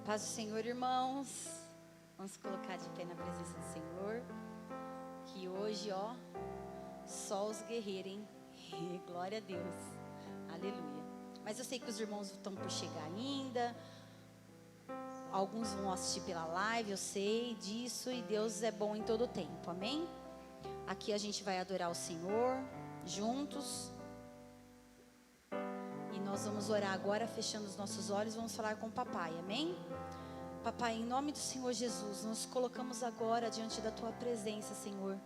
Paz do Senhor, irmãos. Vamos colocar de pé na presença do Senhor. Que hoje, só os guerreiros, hein? Glória a Deus. Aleluia. Mas eu sei que os irmãos estão por chegar ainda. Alguns vão assistir pela live, eu sei disso. E Deus é bom em todo o tempo, amém? Aqui a gente vai adorar o Senhor juntos. E nós vamos orar agora, fechando os nossos olhos. Vamos falar com o papai, amém? Papai, em nome do Senhor Jesus, nos colocamos agora diante da Tua presença, Senhor.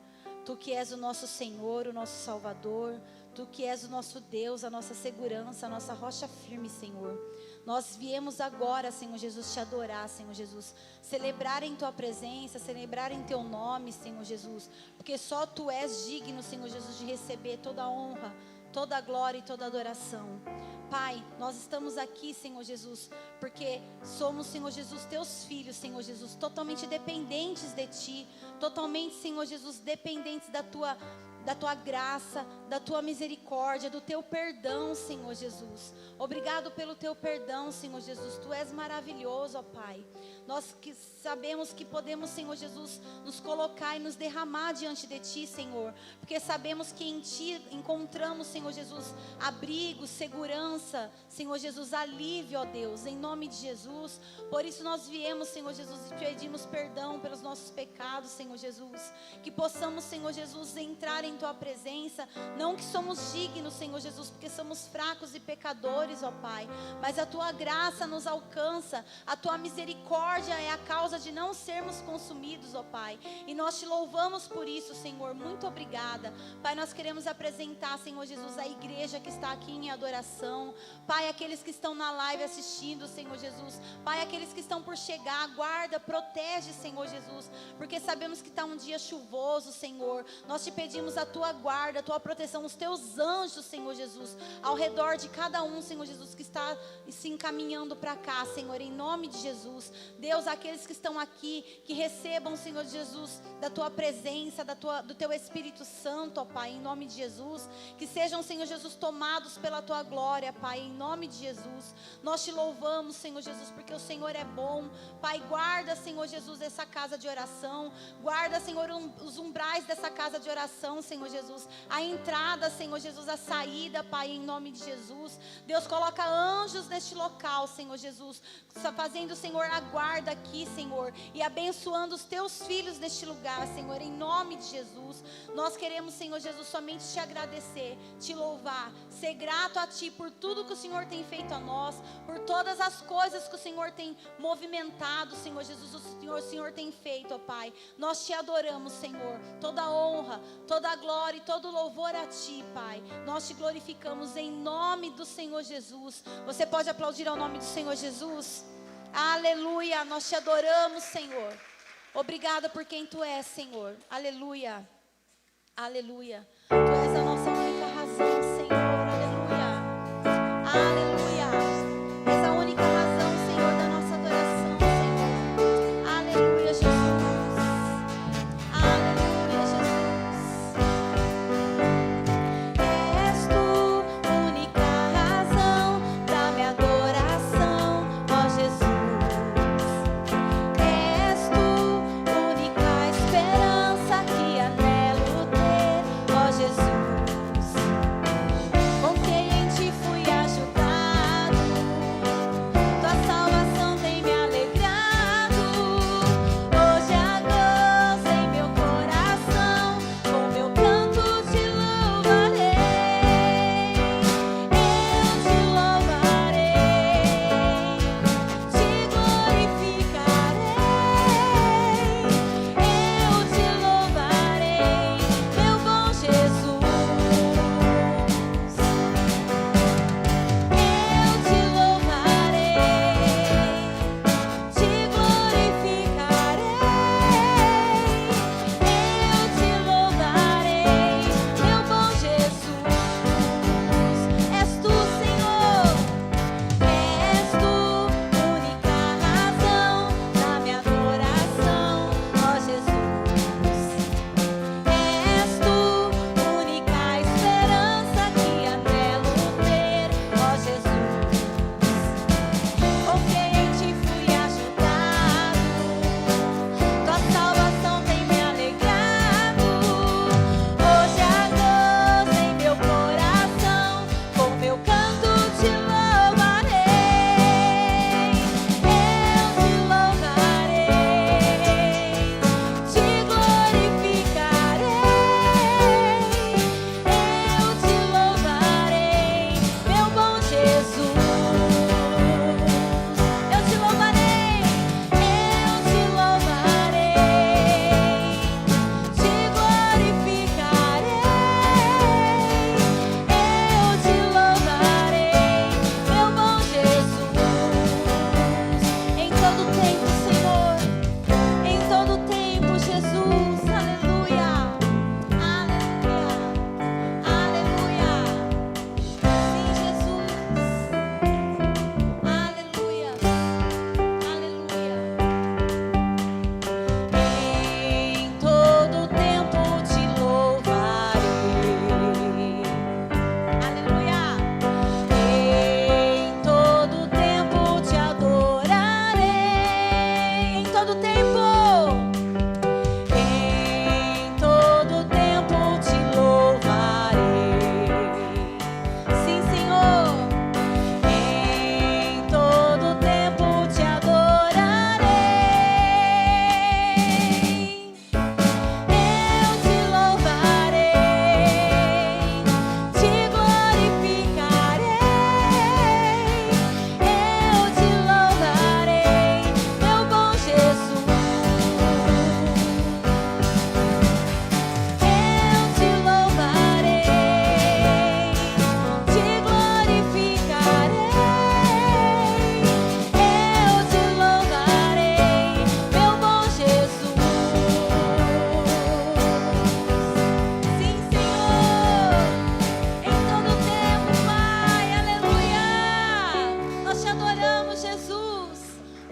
Tu que és o nosso Senhor, o nosso Salvador. Tu que és o nosso Deus, a nossa segurança, a nossa rocha firme, Senhor. Nós viemos agora, Senhor Jesus, te adorar, Senhor Jesus. Celebrar em Tua presença, celebrar em Teu nome, Senhor Jesus. Porque só Tu és digno, Senhor Jesus, de receber toda a honra, toda a glória e toda a adoração. Pai, nós estamos aqui, Senhor Jesus, porque somos, Senhor Jesus, Teus filhos, Senhor Jesus, totalmente dependentes de Ti, totalmente, Senhor Jesus, dependentes da Tua graça, da Tua misericórdia, do Teu perdão, Senhor Jesus. Obrigado pelo Teu perdão, Senhor Jesus. Tu és maravilhoso, ó Pai. Nós que sabemos que podemos, Senhor Jesus, nos colocar e nos derramar diante de Ti, Senhor. Porque sabemos que em Ti encontramos, Senhor Jesus, abrigo, segurança, Senhor Jesus, alívio, ó Deus, em nome de Jesus. Por isso nós viemos, Senhor Jesus, e pedimos perdão pelos nossos pecados, Senhor Jesus. Que possamos, Senhor Jesus, entrar em Tua presença, não que somos dignos, Senhor Jesus, porque somos fracos e pecadores, ó Pai, mas a Tua graça nos alcança, a Tua misericórdia é a causa de não sermos consumidos, ó Pai, e nós Te louvamos por isso, Senhor. Muito obrigada, Pai. Nós queremos apresentar, Senhor Jesus, a igreja que está aqui em adoração, Pai, aqueles que estão na live assistindo, Senhor Jesus, Pai, aqueles que estão por chegar, guarda, protege, Senhor Jesus, porque sabemos que está um dia chuvoso, Senhor. Nós Te pedimos a Tua guarda, a Tua proteção, os Teus anjos, Senhor Jesus, ao redor de cada um, Senhor Jesus, que está se encaminhando para cá, Senhor, em nome de Jesus. Deus, aqueles que estão aqui, que recebam, Senhor Jesus, da Tua presença, do Teu Espírito Santo, ó Pai, em nome de Jesus. Que sejam, Senhor Jesus, tomados pela Tua glória, Pai, em nome de Jesus. Nós Te louvamos, Senhor Jesus, porque o Senhor é bom. Pai, guarda, Senhor Jesus, essa casa de oração. Guarda, Senhor, os umbrais dessa casa de oração, Senhor Jesus. A entrada, Senhor Jesus, a saída, Pai, em nome de Jesus. Deus, coloca anjos neste local, Senhor Jesus, fazendo, Senhor, a guarda aqui, Senhor, e abençoando os Teus filhos neste lugar, Senhor, em nome de Jesus. Nós queremos, Senhor Jesus, somente Te agradecer, Te louvar, ser grato a Ti por tudo que o Senhor tem feito a nós, por todas as coisas que o Senhor tem movimentado, Senhor Jesus, o Senhor tem feito, ó Pai. Nós Te adoramos, Senhor. Toda a honra, toda a glória e todo o louvor a Ti, Pai. Nós Te glorificamos em nome do Senhor Jesus. Você pode aplaudir ao nome do Senhor Jesus? Aleluia, nós Te adoramos, Senhor. Obrigada por quem Tu és, Senhor. Aleluia, aleluia. Tu és a nossa única razão, Senhor. Aleluia, aleluia. És a única razão, Senhor, da nossa adoração, Senhor. Aleluia, Jesus. Aleluia, Jesus. És Tu única razão da minha adoração, ó Jesus. És Tu única esperança que anelo ter, ó Jesus.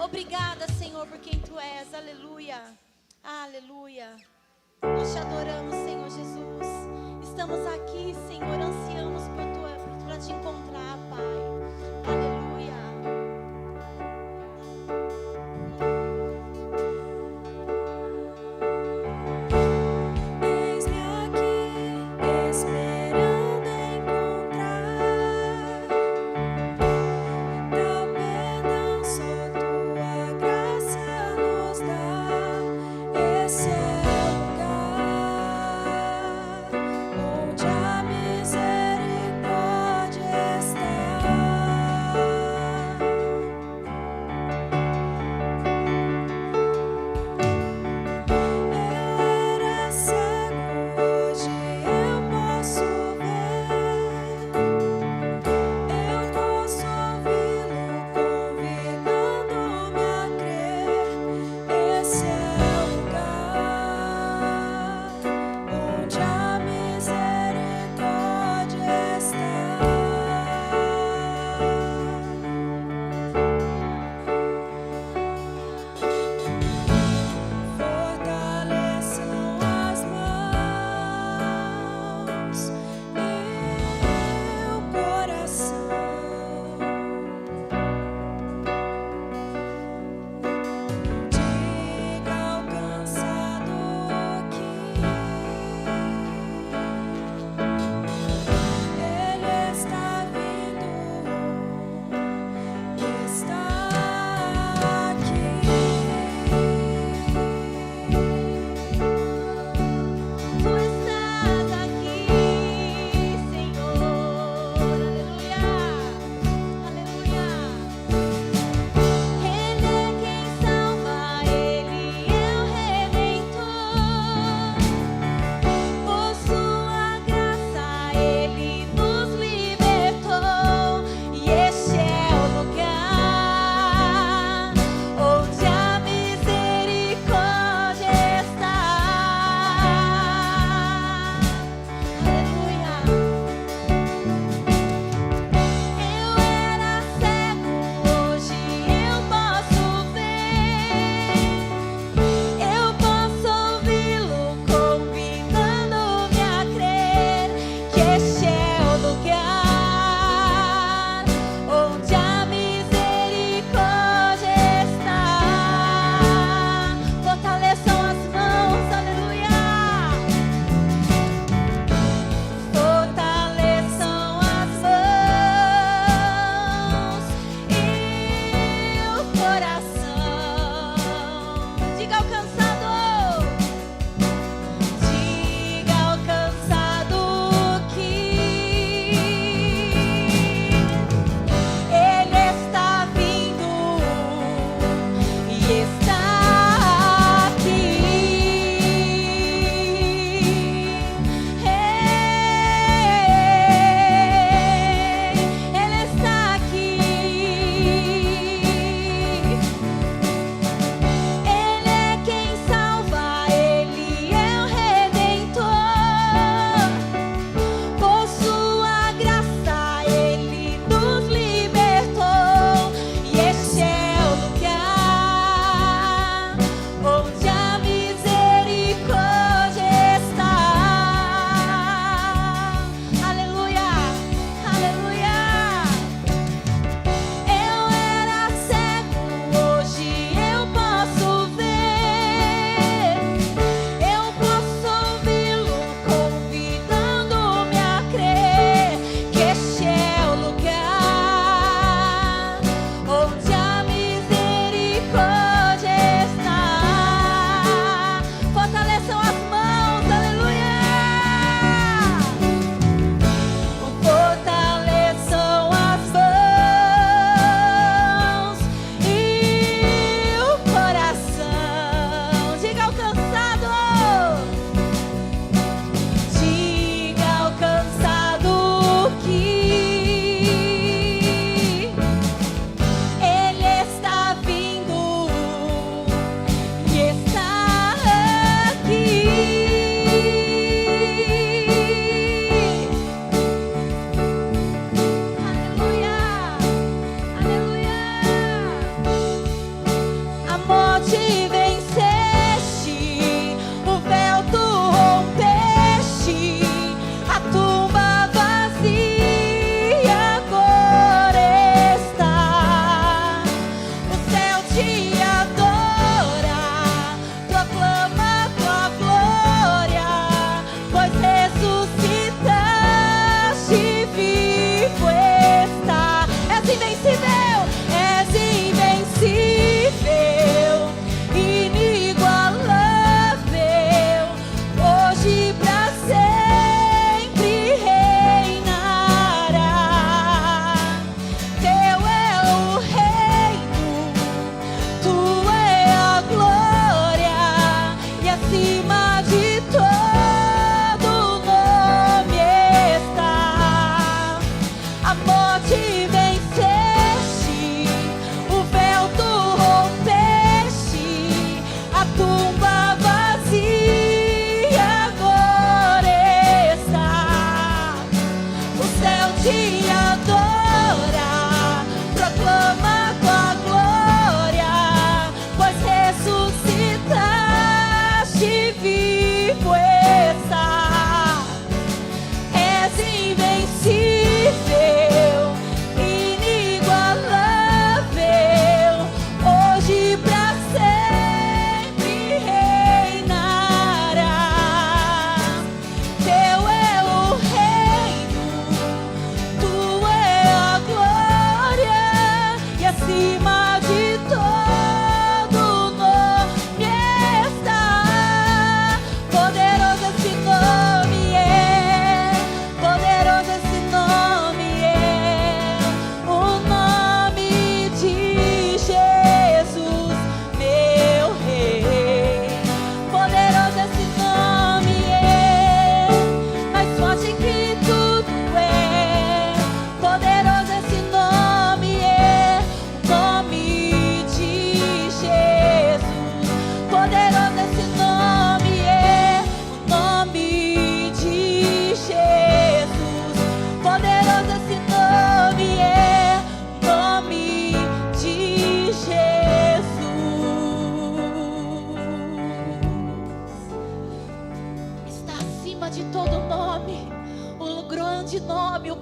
Obrigada, Senhor, por quem Tu és. Aleluia. Aleluia. Nós Te adoramos, Senhor Jesus. Estamos aqui, Senhor, ansiamos para Te encontrar, Pai. Aleluia. Eis-me aqui, esperando encontrar teu perdão, só tua graça nos dá. Esse é o lugar onde a misericórdia está.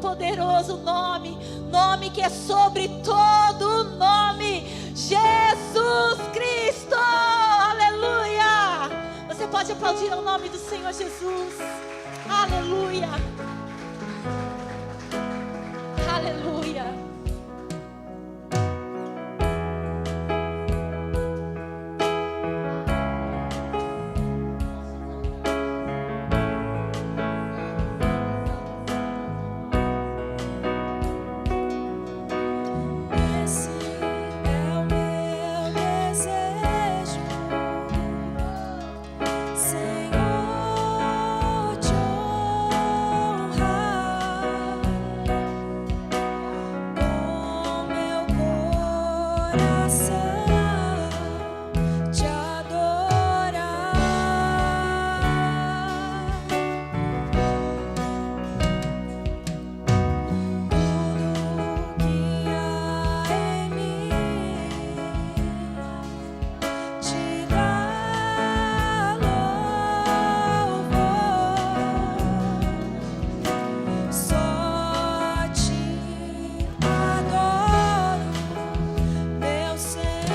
poderoso nome, nome que é sobre todo nome, Jesus Cristo, aleluia. Você pode aplaudir ao nome do Senhor Jesus, aleluia, aleluia. Esse é o meu desejo, Senhor, te honrar com meu coração, te adorar. Tudo que há em mim te dá louvor, só te adoro, meu Senhor.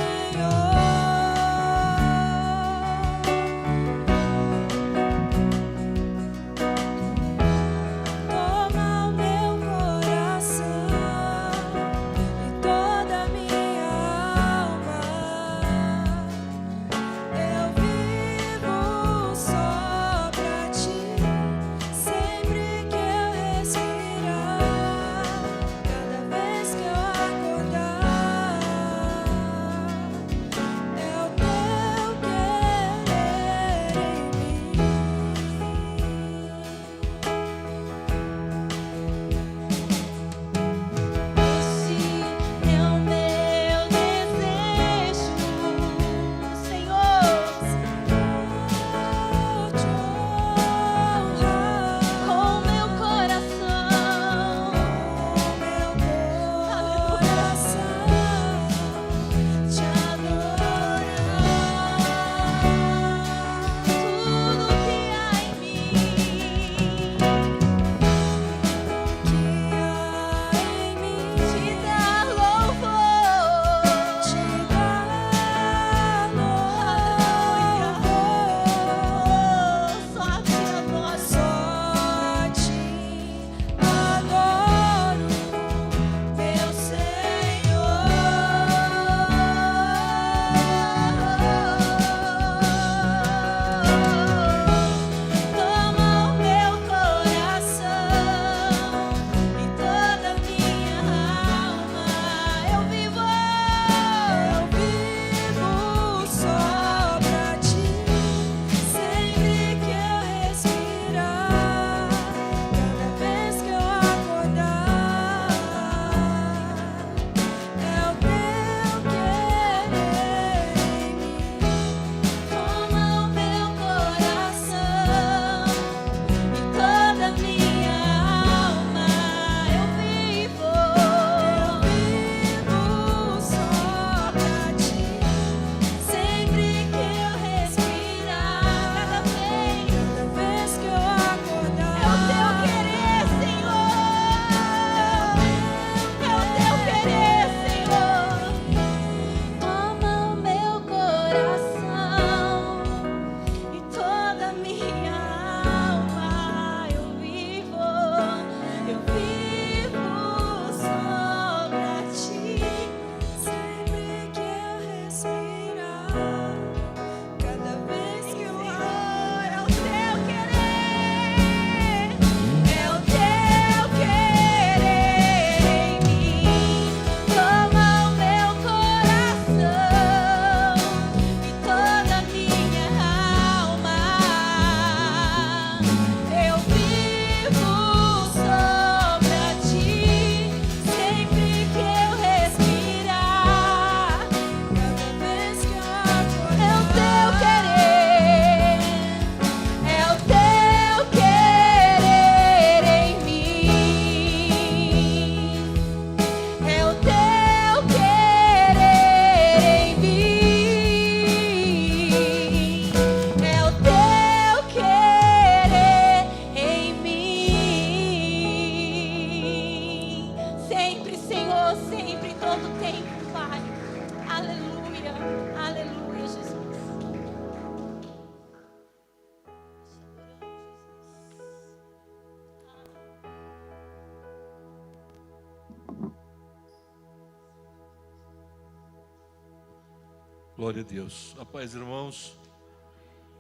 Glória a Deus. A paz, irmãos.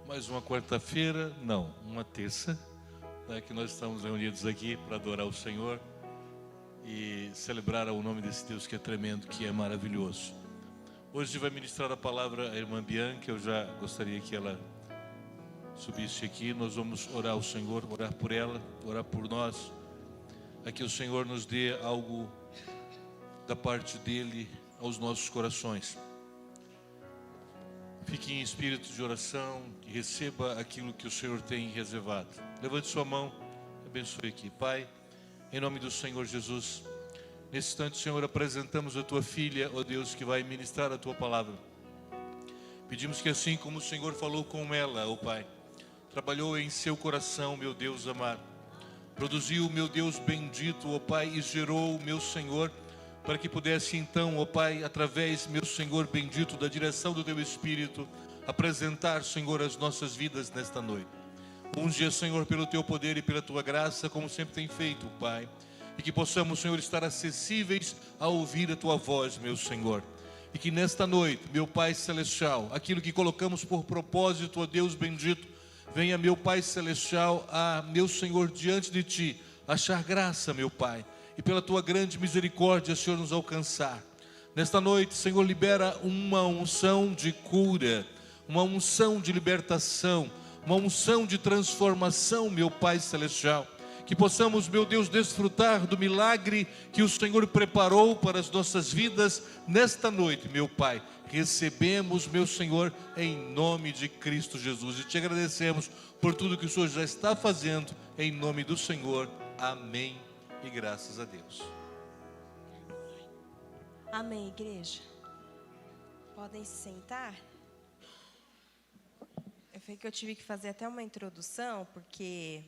Mais uma quarta-feira, não, uma terça, né, que nós estamos reunidos aqui para adorar o Senhor e celebrar o nome desse Deus que é tremendo, que é maravilhoso. Hoje vai ministrar a palavra a irmã Bianca. Eu já gostaria que ela subisse aqui. Nós vamos orar ao Senhor, orar por ela, orar por nós. Aqui o Senhor nos dê algo da parte dEle aos nossos corações. Fique em espírito de oração e receba aquilo que o Senhor tem reservado. Levante sua mão, abençoe aqui. Pai, em nome do Senhor Jesus, nesse instante, Senhor, apresentamos a Tua filha, ó Deus, que vai ministrar a Tua palavra. Pedimos que assim como o Senhor falou com ela, ó Pai, trabalhou em seu coração, meu Deus amado, produziu, meu Deus bendito, ó Pai, e gerou, meu Senhor, para que pudesse então, ó Pai, através, meu Senhor bendito, da direção do Teu Espírito, apresentar, Senhor, as nossas vidas nesta noite. Unge, Senhor, pelo Teu poder e pela Tua graça, como sempre tem feito, Pai, e que possamos, Senhor, estar acessíveis a ouvir a Tua voz, meu Senhor. E que nesta noite, meu Pai Celestial, aquilo que colocamos por propósito, ó Deus bendito, venha, meu Pai Celestial, a, meu Senhor, diante de Ti, achar graça, meu Pai, e pela Tua grande misericórdia, Senhor, nos alcançar. Nesta noite, Senhor, libera uma unção de cura, uma unção de libertação, uma unção de transformação, meu Pai Celestial. Que possamos, meu Deus, desfrutar do milagre que o Senhor preparou para as nossas vidas nesta noite, meu Pai. Recebemos, meu Senhor, em nome de Cristo Jesus. E te agradecemos por tudo que o Senhor já está fazendo, em nome do Senhor. Amém. E graças a Deus. Amém, igreja. Podem se sentar. Eu tive que fazer até uma introdução, porque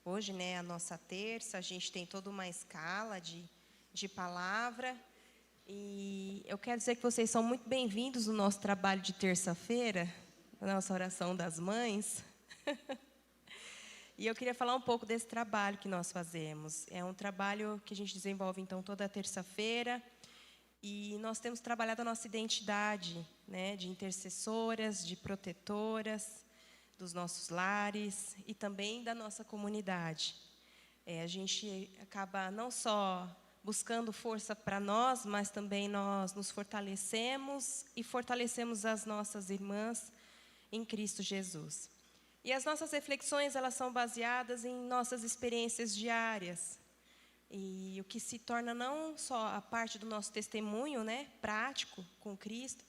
hoje, né, a nossa terça, a gente tem toda uma escala de palavra. E eu quero dizer que vocês são muito bem-vindos no nosso trabalho de terça-feira, na nossa oração das mães. E eu queria falar um pouco desse trabalho que nós fazemos. É um trabalho que a gente desenvolve, então, toda terça-feira. E nós temos trabalhado a nossa identidade, né, de intercessoras, de protetoras dos nossos lares e também da nossa comunidade. A gente acaba não só buscando força para nós, mas também nós nos fortalecemos e fortalecemos as nossas irmãs em Cristo Jesus. E as nossas reflexões, elas são baseadas em nossas experiências diárias. E o que se torna não só a parte do nosso testemunho, né, prático com Cristo,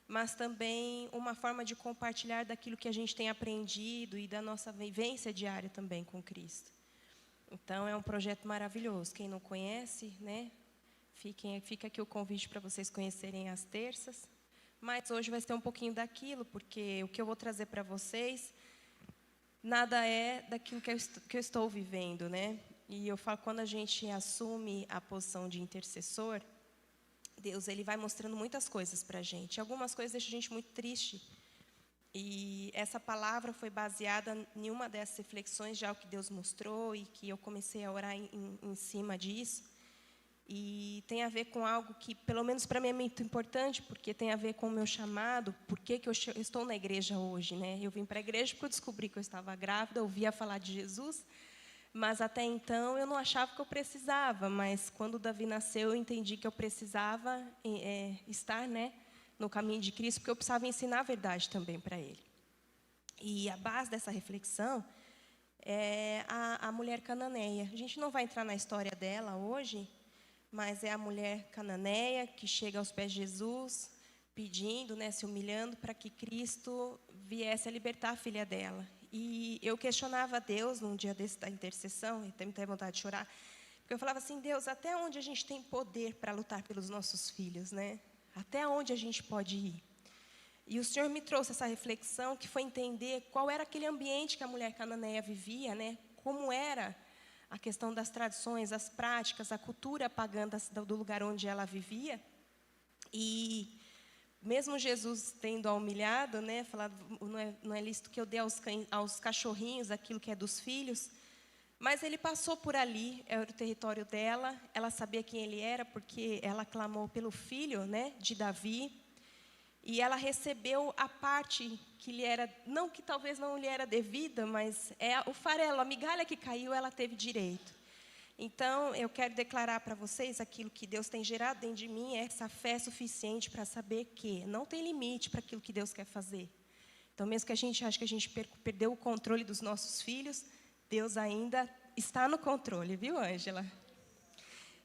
mas também uma forma de compartilhar daquilo que a gente tem aprendido e da nossa vivência diária também com Cristo. Então, é um projeto maravilhoso. Quem não conhece, né, fica aqui o convite para vocês conhecerem as terças. Mas hoje vai ser um pouquinho daquilo, porque o que eu vou trazer para vocês nada é daquilo que eu estou vivendo, né? E eu falo, quando a gente assume a posição de intercessor, Deus, Ele vai mostrando muitas coisas para a gente. Algumas coisas deixam a gente muito triste. E essa palavra foi baseada em uma dessas reflexões, já o que Deus mostrou, e que eu comecei a orar em cima disso. E tem a ver com algo que, pelo menos para mim, é muito importante, porque tem a ver com o meu chamado. Por que eu estou na igreja hoje, né? Eu vim para a igreja porque eu descobri que eu estava grávida, ouvia falar de Jesus, mas até então eu não achava que eu precisava. Mas quando Davi nasceu, eu entendi que eu precisava estar, né, no caminho de Cristo, porque eu precisava ensinar a verdade também para ele. E a base dessa reflexão é a mulher cananeia. A gente não vai entrar na história dela hoje, mas é a mulher cananeia que chega aos pés de Jesus, pedindo, né, se humilhando para que Cristo viesse a libertar a filha dela. E eu questionava a Deus num dia desse da intercessão, e até me teve vontade de chorar, porque eu falava assim, Deus, até onde a gente tem poder para lutar pelos nossos filhos, né? Até onde a gente pode ir? E o Senhor me trouxe essa reflexão, que foi entender qual era aquele ambiente que a mulher cananeia vivia, né? Como era a questão das tradições, as práticas, a cultura pagã do lugar onde ela vivia. E mesmo Jesus tendo a humilhado, né, falado, não é lícito que eu dê aos cachorrinhos aquilo que é dos filhos, mas ele passou por ali, era o território dela, ela sabia quem ele era, porque ela clamou pelo filho, né, de Davi. e ela recebeu a parte que lhe era, não que talvez não lhe era devida, mas é o farelo, a migalha que caiu, ela teve direito. Então, eu quero declarar para vocês aquilo que Deus tem gerado dentro de mim, é essa fé suficiente para saber que não tem limite para aquilo que Deus quer fazer. Então, mesmo que a gente ache que a gente perdeu o controle dos nossos filhos, Deus ainda está no controle, viu, Ângela?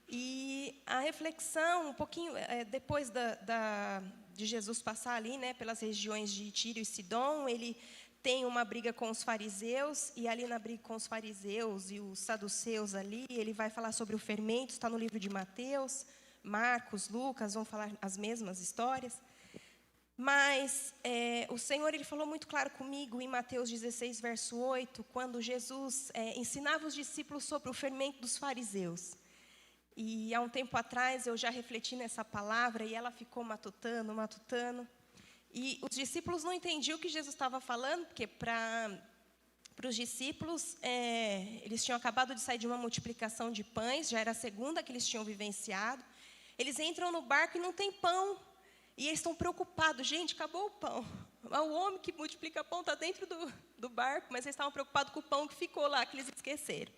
E a reflexão, um pouquinho depois de Jesus passar ali, né, pelas regiões de Tiro e Sidom, ele tem uma briga com os fariseus, e ali na briga com os fariseus e os saduceus ali, ele vai falar sobre o fermento, está no livro de Mateus, Marcos, Lucas, vão falar as mesmas histórias. Mas o Senhor, ele falou muito claro comigo em Mateus 16, verso 8, quando Jesus ensinava os discípulos sobre o fermento dos fariseus. E há um tempo atrás eu já refleti nessa palavra e ela ficou matutando. E os discípulos não entendiam o que Jesus estava falando, porque para os discípulos, eles tinham acabado de sair de uma multiplicação de pães, já era a segunda que eles tinham vivenciado. Eles entram no barco e não tem pão. E eles estão preocupados, gente, acabou o pão. O homem que multiplica pão está dentro do barco, mas eles estavam preocupados com o pão que ficou lá, que eles esqueceram.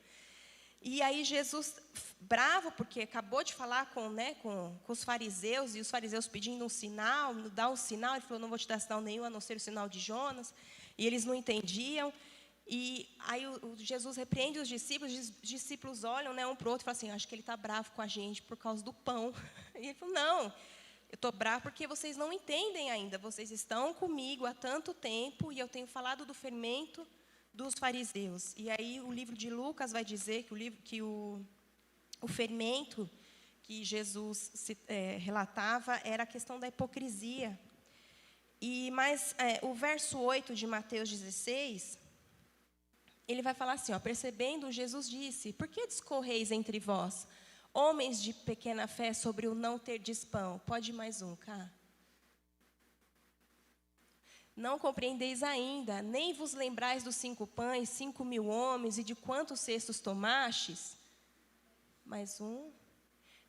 E aí Jesus, bravo, porque acabou de falar com os fariseus, e os fariseus pedindo um sinal, dá um sinal, ele falou, não vou te dar sinal nenhum, a não ser o sinal de Jonas, e eles não entendiam. E aí Jesus repreende os discípulos olham, né, um para o outro e falam assim, acho que ele está bravo com a gente por causa do pão. E ele falou, não, eu estou bravo porque vocês não entendem ainda, vocês estão comigo há tanto tempo, e eu tenho falado do fermento dos fariseus. E aí o livro de Lucas vai dizer que o fermento que Jesus relatava era a questão da hipocrisia. Mas o verso 8 de Mateus 16, ele vai falar assim, percebendo, Jesus disse, por que discorreis entre vós, homens de pequena fé, sobre o não terdes pão? Pode ir mais um, cá. Não compreendeis ainda, nem vos lembrais dos 5 pães, 5.000 homens, e de quantos cestos tomastes? Mais um.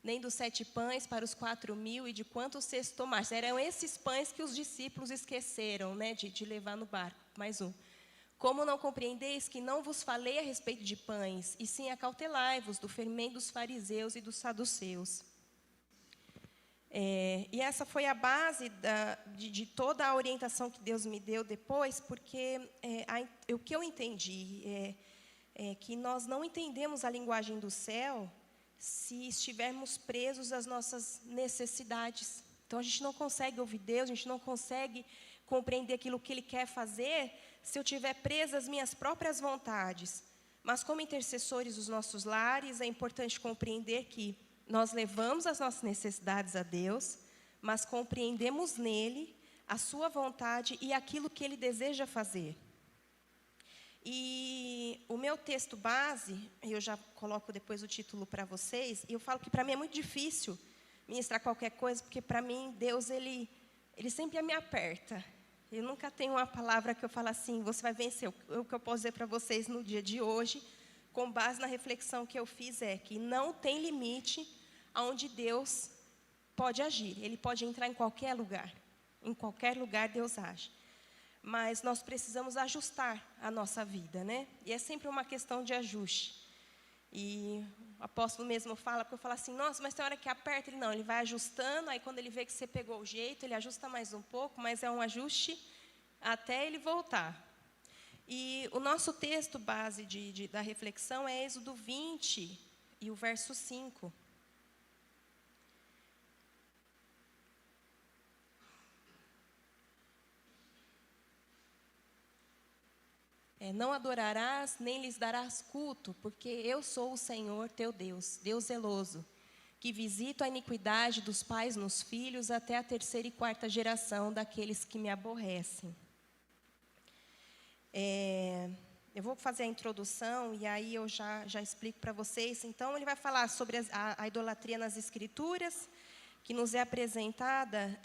Nem dos 7 pães para os 4.000, e de quantos cestos tomastes? Eram esses pães que os discípulos esqueceram, né, de levar no barco. Mais um. Como não compreendeis que não vos falei a respeito de pães, e sim acautelai-vos do fermento dos fariseus e dos saduceus. E essa foi a base de toda a orientação que Deus me deu depois, porque o que eu entendi é que nós não entendemos a linguagem do céu se estivermos presos às nossas necessidades. Então, a gente não consegue ouvir Deus, a gente não consegue compreender aquilo que Ele quer fazer se eu estiver presa às minhas próprias vontades. Mas, como intercessores dos nossos lares, é importante compreender que nós levamos as nossas necessidades a Deus, mas compreendemos nele a sua vontade e aquilo que Ele deseja fazer. E o meu texto base, eu já coloco depois o título para vocês, e eu falo que para mim é muito difícil ministrar qualquer coisa, porque para mim Deus, ele sempre me aperta. Eu nunca tenho uma palavra que eu falo assim, você vai vencer. O que eu posso dizer para vocês no dia de hoje, com base na reflexão que eu fiz, é que não tem limite aonde Deus pode agir. Ele pode entrar em qualquer lugar. Em qualquer lugar Deus age. Mas nós precisamos ajustar a nossa vida, né? E é sempre uma questão de ajuste. E o apóstolo mesmo fala, porque eu falo assim, nossa, mas tem hora que aperta. Ele vai ajustando, aí quando ele vê que você pegou o jeito, ele ajusta mais um pouco, mas é um ajuste até ele voltar. E o nosso texto base da reflexão é Êxodo 20 e o verso 5. Não adorarás, nem lhes darás culto, porque eu sou o Senhor teu Deus, Deus zeloso, que visito a iniquidade dos pais nos filhos até a 3ª e 4ª geração daqueles que me aborrecem. Eu vou fazer a introdução e aí eu já explico para vocês. Então, ele vai falar sobre a idolatria nas Escrituras, que nos é apresentada,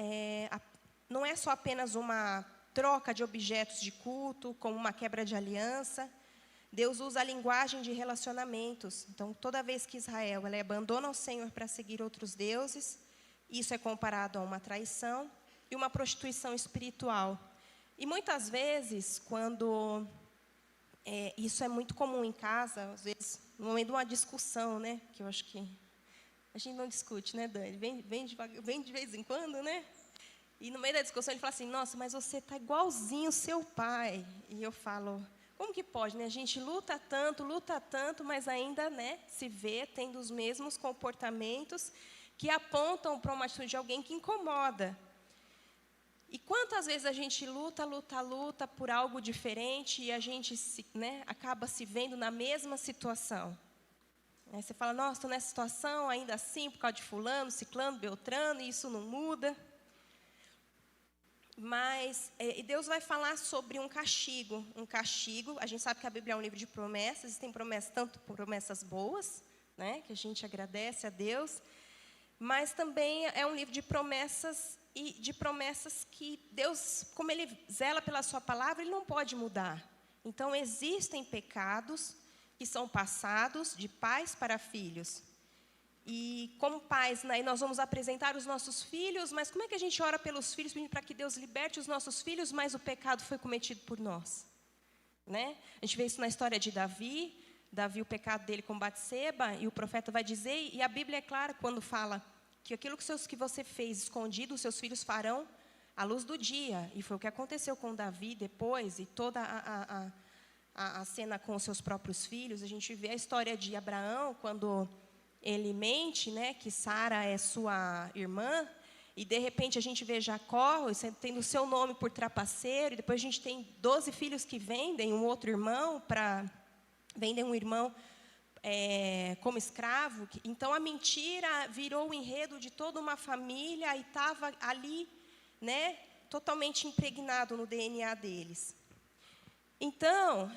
não é só apenas uma troca de objetos de culto, como uma quebra de aliança. Deus usa a linguagem de relacionamentos. Então, toda vez que Israel abandona o Senhor para seguir outros deuses, isso é comparado a uma traição. e uma prostituição espiritual. E muitas vezes, quando isso é muito comum em casa, às vezes, no momento de uma discussão, né? Que eu acho que a gente não discute, né, Dani? Vem de vez em quando, né? E no meio da discussão ele fala assim, nossa, mas você está igualzinho o seu pai. E eu falo, como que pode, né? A gente luta tanto, mas ainda, né, se vê tendo os mesmos comportamentos que apontam para uma atitude de alguém que incomoda. E quantas vezes a gente luta por algo diferente e a gente acaba se vendo na mesma situação? Aí você fala, nossa, estou nessa situação ainda assim por causa de fulano, ciclano, beltrano, e isso não muda. Mas Deus vai falar sobre um castigo. Um castigo, a gente sabe que a Bíblia é um livro de promessas, existem promessas, tanto promessas boas, né, que a gente agradece a Deus, mas também é um livro de promessas e de promessas que Deus, como Ele zela pela sua palavra, Ele não pode mudar. Então, existem pecados que são passados de pais para filhos. E como pais, né, nós vamos apresentar os nossos filhos, mas como é que a gente ora pelos filhos, pedindo para que Deus liberte os nossos filhos, mas o pecado foi cometido por nós? Né? A gente vê isso na história de Davi, o pecado dele com Batseba, e o profeta vai dizer, e a Bíblia é clara quando fala que aquilo que você fez escondido, os seus filhos farão à luz do dia. E foi o que aconteceu com Davi depois, e toda a cena com os seus próprios filhos. A gente vê a história de Abraão, quando ele mente, né, que Sara é sua irmã, e de repente a gente vê Jacó tendo o seu nome por trapaceiro, e depois a gente tem 12 filhos que vendem um outro irmão, vendem um irmão como escravo. Então a mentira virou o enredo de toda uma família e estava ali, né, totalmente impregnado no DNA deles. Então,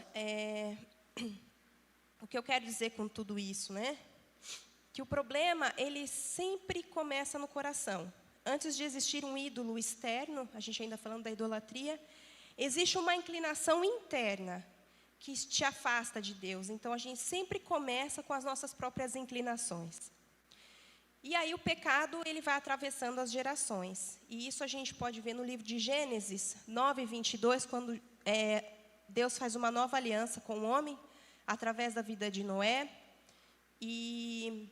o que eu quero dizer com tudo isso, né? Que o problema, ele sempre começa no coração. Antes de existir um ídolo externo, a gente ainda falando da idolatria, existe uma inclinação interna que te afasta de Deus. Então, a gente sempre começa com as nossas próprias inclinações. E aí o pecado, ele vai atravessando as gerações. E isso a gente pode ver no livro de Gênesis 9:22, quando Deus faz uma nova aliança com o homem, através da vida de Noé e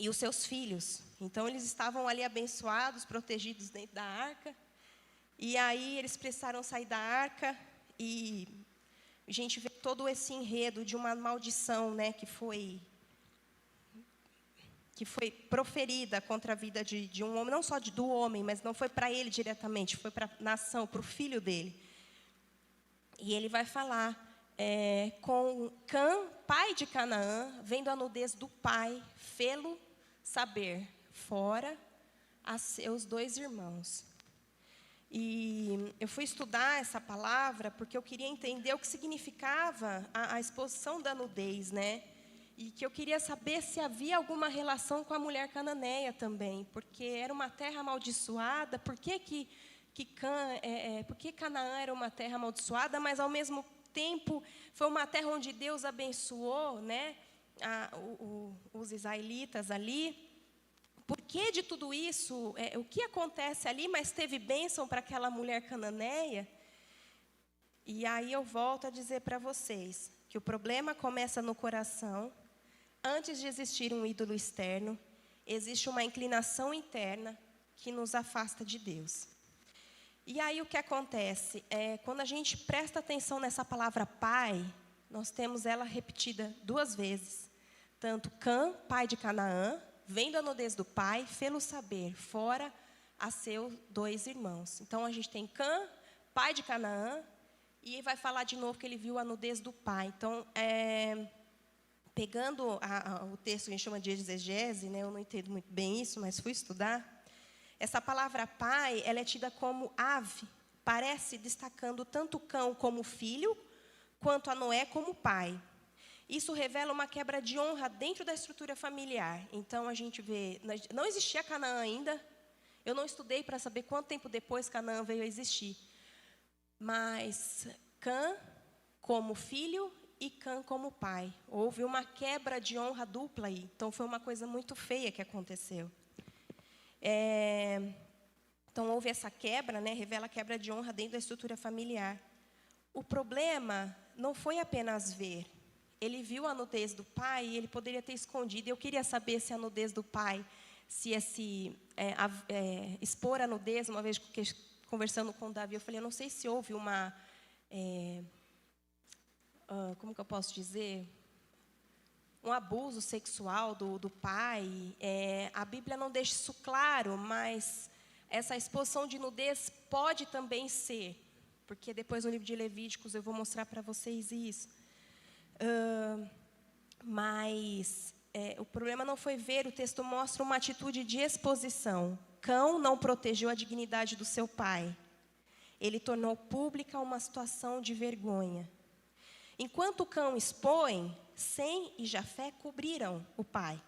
os seus filhos. Então, eles estavam ali abençoados, protegidos dentro da arca. E aí, eles precisaram sair da arca e a gente vê todo esse enredo de uma maldição, né, que foi proferida contra a vida de um homem, não só do homem, mas não foi para ele diretamente, foi para a nação, para o filho dele. E ele vai falar com Cã, pai de Canaã, vendo a nudez do pai, fê-lo saber, fora a seus 2 irmãos. E eu fui estudar essa palavra porque eu queria entender o que significava a exposição da nudez, né? E que eu queria saber se havia alguma relação com a mulher cananeia também, porque era uma terra amaldiçoada. Por que Canaã era uma terra amaldiçoada, mas ao mesmo tempo foi uma terra onde Deus abençoou, né, os israelitas ali? Por que de tudo isso? O que acontece ali, mas teve bênção para aquela mulher cananeia? E aí eu volto a dizer para vocês que o problema começa no coração. Antes de existir um ídolo externo, existe uma inclinação interna que nos afasta de Deus. E aí o que acontece? Quando a gente presta atenção nessa palavra pai, nós temos ela repetida 2 vezes. Tanto Cã, pai de Canaã, vendo a nudez do pai, fê-lo saber, fora a seus 2 irmãos. Então, a gente tem Cã, pai de Canaã, e vai falar de novo que ele viu a nudez do pai. Então, pegando o texto que a gente chama de exegese, né, eu não entendo muito bem isso, mas fui estudar. Essa palavra pai, ela é tida como ave, parece destacando tanto Cão como filho, quanto a Noé como pai. Isso revela uma quebra de honra dentro da estrutura familiar. Então, a gente vê, não existia Canaã ainda. Eu não estudei para saber quanto tempo depois Canaã veio a existir. Mas Cã como filho e Cã como pai. Houve uma quebra de honra dupla aí. Então, foi uma coisa muito feia que aconteceu. Então, houve essa quebra, né, revela a quebra de honra dentro da estrutura familiar. O problema não foi apenas ver. Ele viu a nudez do pai e ele poderia ter escondido. Eu queria saber se a nudez do pai, se expor a nudez, uma vez conversando com o Davi, eu falei, eu não sei se houve uma... como que eu posso dizer? Um abuso sexual do pai. A Bíblia não deixa isso claro, mas essa exposição de nudez pode também ser, porque depois no livro de Levíticos eu vou mostrar para vocês isso. Mas o problema não foi ver, o texto mostra uma atitude de exposição. Cão não protegeu a dignidade do seu pai. Ele tornou pública uma situação de vergonha. Enquanto Cão expõe, Sem e Jafé cobriram o pai.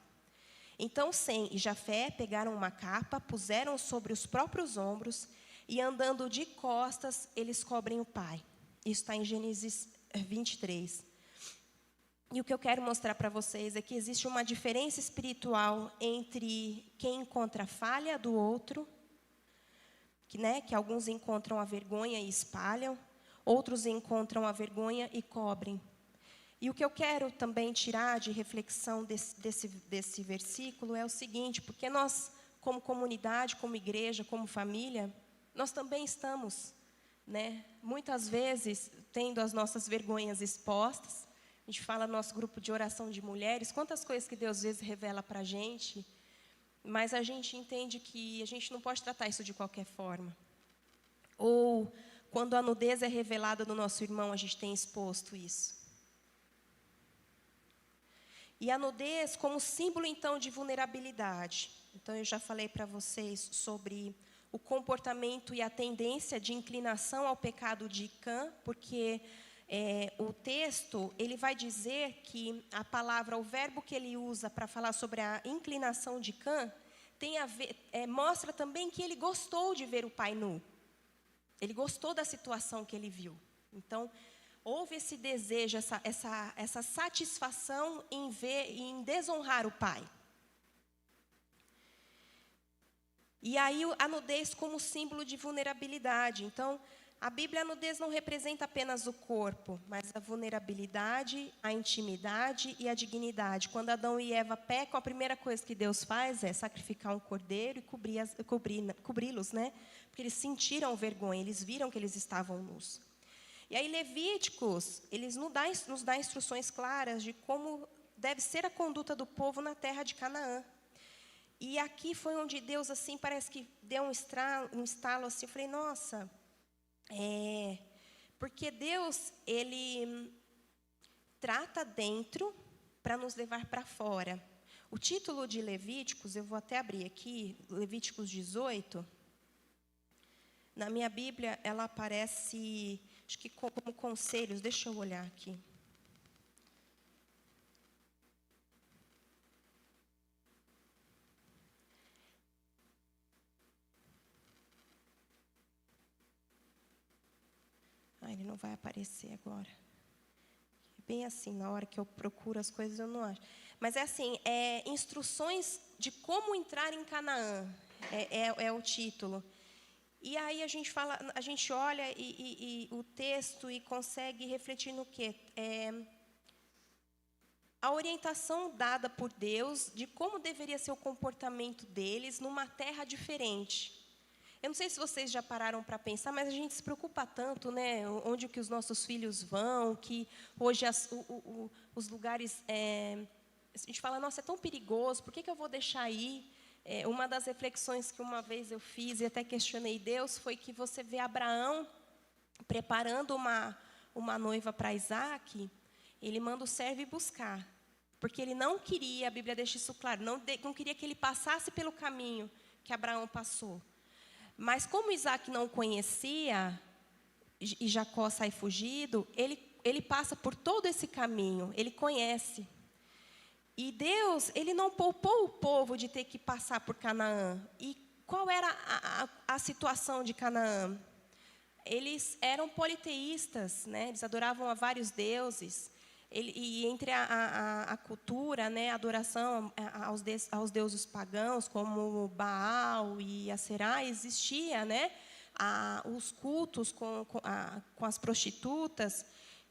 Então Sem e Jafé pegaram uma capa, puseram sobre os próprios ombros e andando de costas, eles cobrem o pai. Isso está em Gênesis 23. E o que eu quero mostrar para vocês é que existe uma diferença espiritual entre quem encontra a falha do outro, que alguns encontram a vergonha e espalham, outros encontram a vergonha e cobrem. E o que eu quero também tirar de reflexão desse versículo é o seguinte, porque nós, como comunidade, como igreja, como família, nós também estamos, muitas vezes, tendo as nossas vergonhas expostas. A gente fala no nosso grupo de oração de mulheres, quantas coisas que Deus às vezes revela para a gente, mas a gente entende que a gente não pode tratar isso de qualquer forma. Ou, quando a nudez é revelada no nosso irmão, a gente tem exposto isso. E a nudez como símbolo, então, de vulnerabilidade. Então, eu já falei para vocês sobre o comportamento e a tendência de inclinação ao pecado de Cã, porque o texto, ele vai dizer que a palavra, o verbo que ele usa para falar sobre a inclinação de Cã, tem a ver, mostra também que ele gostou de ver o pai nu. Ele gostou da situação que ele viu. Então, houve esse desejo, essa satisfação em desonrar o pai. E aí a nudez como símbolo de vulnerabilidade. Então, a Bíblia, a nudez não representa apenas o corpo, mas a vulnerabilidade, a intimidade e a dignidade. Quando Adão e Eva pecam, a primeira coisa que Deus faz é sacrificar um cordeiro e cobri-los, Porque eles sentiram vergonha, eles viram que eles estavam nus. E aí Levíticos, eles nos dá instruções claras de como deve ser a conduta do povo na terra de Canaã. E aqui foi onde Deus, assim, parece que deu um estalo assim. Eu falei, nossa, porque Deus, Ele trata dentro para nos levar para fora. O título de Levíticos, eu vou até abrir aqui, Levíticos 18. Na minha Bíblia, ela aparece, acho que como conselhos. Deixa eu olhar aqui. Ele não vai aparecer agora. Bem assim, na hora que eu procuro as coisas, eu não acho. Mas é assim, instruções de como entrar em Canaã, é o título. E aí a gente olha o texto e consegue refletir no quê? A orientação dada por Deus de como deveria ser o comportamento deles numa terra diferente. Eu não sei se vocês já pararam para pensar, mas a gente se preocupa tanto, onde que os nossos filhos vão, que hoje os lugares... a gente fala, nossa, é tão perigoso, por que eu vou deixar ir? Uma das reflexões que uma vez eu fiz e até questionei Deus foi que você vê Abraão preparando uma noiva para Isaac, ele manda o servo ir buscar, porque ele não queria, a Bíblia deixa isso claro, não queria que ele passasse pelo caminho que Abraão passou. Mas como Isaac não conhecia, e Jacó sai fugido, ele passa por todo esse caminho, ele conhece. E Deus, Ele não poupou o povo de ter que passar por Canaã. E qual era a situação de Canaã? Eles eram politeístas, eles adoravam a vários deuses. E entre a cultura, né, a adoração aos deuses pagãos, como Baal e Aserá, existia, né, os cultos com as prostitutas.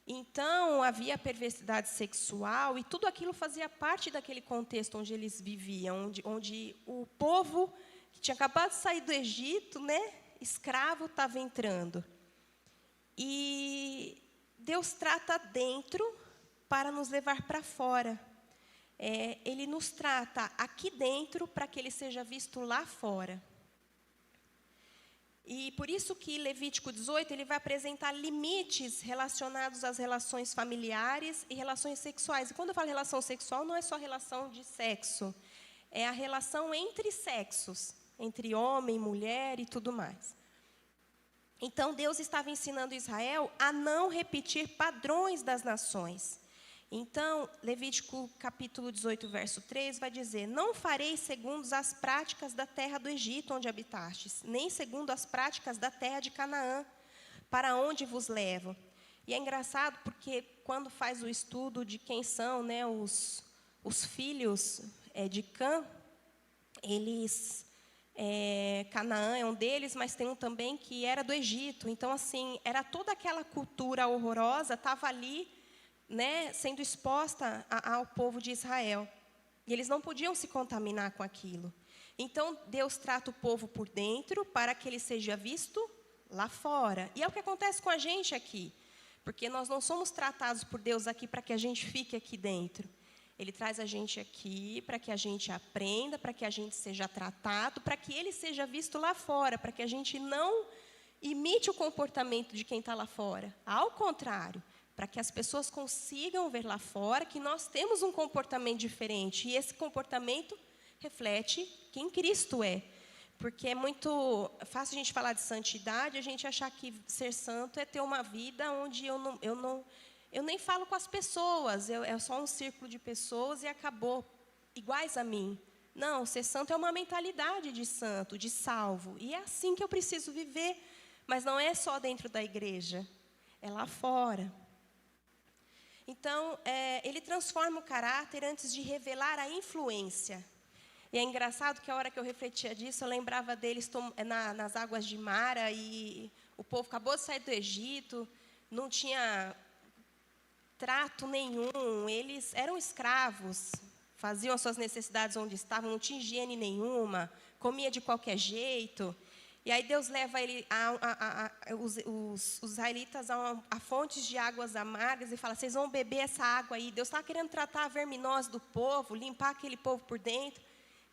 Então, havia perversidade sexual, e tudo aquilo fazia parte daquele contexto onde eles viviam, onde o povo que tinha acabado de sair do Egito, né, escravo, estava entrando. E Deus trata dentro para nos levar para fora. Ele nos trata aqui dentro para que ele seja visto lá fora. E por isso que Levítico 18, ele vai apresentar limites relacionados às relações familiares e relações sexuais. E quando eu falo relação sexual, não é só relação de sexo, é a relação entre sexos, entre homem, mulher e tudo mais. Então, Deus estava ensinando Israel a não repetir padrões das nações. Então, Levítico capítulo 18, verso 3, vai dizer: não farei segundo as práticas da terra do Egito, onde habitastes, nem segundo as práticas da terra de Canaã, para onde vos levo. E é engraçado porque, quando faz o estudo de quem são, né, os filhos de Cã, Canaã é um deles, mas tem um também que era do Egito. Então, assim, era toda aquela cultura horrorosa, estava ali, né, sendo exposta ao povo de Israel. E eles não podiam se contaminar com aquilo. Então, Deus trata o povo por dentro para que ele seja visto lá fora. E é o que acontece com a gente aqui. Porque nós não somos tratados por Deus aqui para que a gente fique aqui dentro. Ele traz a gente aqui para que a gente aprenda, para que a gente seja tratado, para que ele seja visto lá fora, para que a gente não imite o comportamento de quem está lá fora. Ao contrário, para que as pessoas consigam ver lá fora que nós temos um comportamento diferente. E esse comportamento reflete quem Cristo é. Porque é muito fácil a gente falar de santidade, a gente achar que ser santo é ter uma vida onde eu nem falo com as pessoas, é só um círculo de pessoas e acabou, iguais a mim. Não, ser santo é uma mentalidade de santo, de salvo. E é assim que eu preciso viver. Mas não é só dentro da igreja, é lá fora. Então, ele transforma o caráter antes de revelar a influência. E é engraçado que a hora que eu refletia disso, eu lembrava deles nas águas de Mara, e o povo acabou de sair do Egito, não tinha trato nenhum, eles eram escravos, faziam as suas necessidades onde estavam, não tinha higiene nenhuma, comia de qualquer jeito. E aí Deus leva os israelitas a fontes de águas amargas e fala: vocês vão beber essa água aí. Deus estava querendo tratar a verminose do povo, limpar aquele povo por dentro.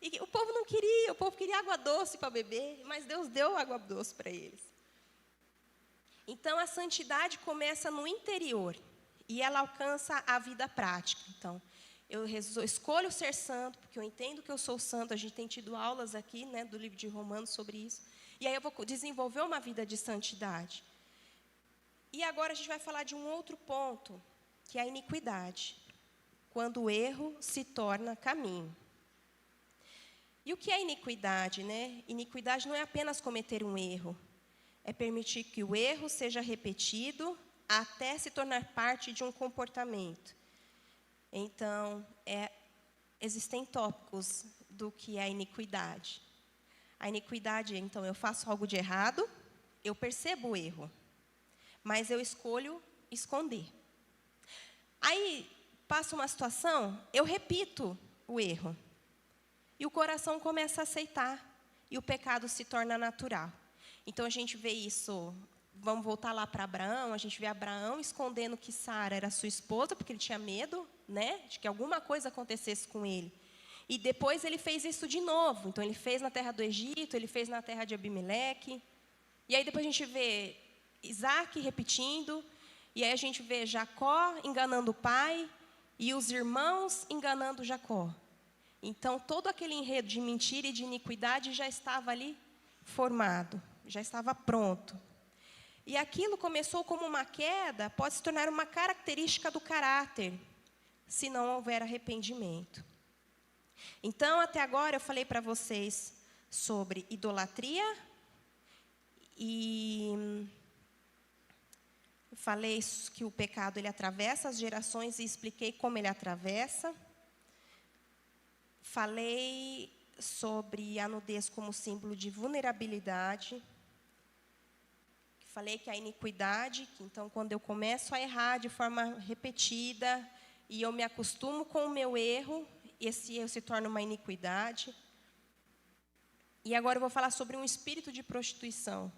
E o povo não queria, o povo queria água doce para beber, mas Deus deu água doce para eles. Então, a santidade começa no interior e ela alcança a vida prática. Então, eu escolho ser santo, porque eu entendo que eu sou santo. A gente tem tido aulas aqui, né, do livro de Romanos sobre isso. E aí eu vou desenvolver uma vida de santidade. E agora a gente vai falar de um outro ponto, que é a iniquidade. Quando o erro se torna caminho. E o que é iniquidade, né? Iniquidade não é apenas cometer um erro. É permitir que o erro seja repetido até se tornar parte de um comportamento. Então, existem tópicos do que é a iniquidade. A iniquidade, então, eu faço algo de errado, eu percebo o erro, mas eu escolho esconder. Aí, passa uma situação, eu repito o erro. E o coração começa a aceitar, e o pecado se torna natural. Então, a gente vê isso, vamos voltar lá para Abraão, a gente vê Abraão escondendo que Sara era sua esposa, porque ele tinha medo, né, de que alguma coisa acontecesse com ele. E depois ele fez isso de novo. Então, ele fez na terra do Egito, ele fez na terra de Abimeleque. E aí depois a gente vê Isaac repetindo, e aí a gente vê Jacó enganando o pai, e os irmãos enganando Jacó. Então, todo aquele enredo de mentira e de iniquidade já estava ali formado, já estava pronto. E aquilo começou como uma queda, pode se tornar uma característica do caráter, se não houver arrependimento. Então, até agora eu falei para vocês sobre idolatria e Falei que o pecado ele atravessa as gerações e expliquei como ele atravessa. Falei sobre a nudez como símbolo de vulnerabilidade. Falei que a iniquidade, que então quando eu começo a errar de forma repetida e eu me acostumo com o meu erro, esse erro se torna uma iniquidade. E agora eu vou falar sobre um espírito de prostituição.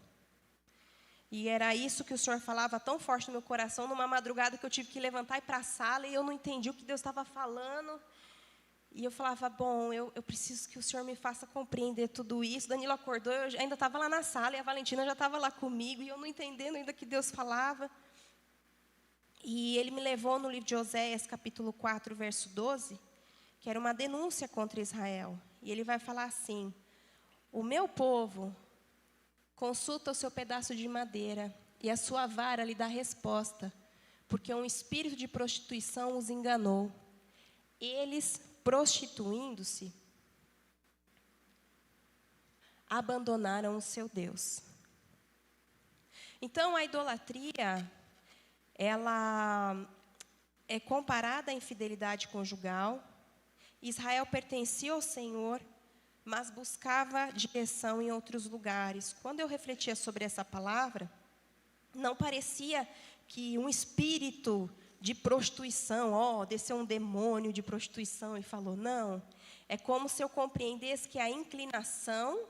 E era isso que o Senhor falava tão forte no meu coração, numa madrugada que eu tive que levantar e ir para a sala, e eu não entendi o que Deus estava falando. E eu falava, bom, eu preciso que o Senhor me faça compreender tudo isso. Danilo acordou, eu ainda estava lá na sala, e a Valentina já estava lá comigo, e eu não entendendo ainda o que Deus falava. E ele me levou no livro de Oséias, capítulo 4, verso 12, que era uma denúncia contra Israel. E ele vai falar assim: o meu povo consulta o seu pedaço de madeira, e a sua vara lhe dá resposta, porque um espírito de prostituição os enganou. Eles, prostituindo-se, abandonaram o seu Deus. Então, a idolatria, ela é comparada à infidelidade conjugal. Israel pertencia ao Senhor, mas buscava direção em outros lugares. Quando eu refletia sobre essa palavra, não parecia que um espírito de prostituição, desceu um demônio de prostituição e falou, não. É como se eu compreendesse que a inclinação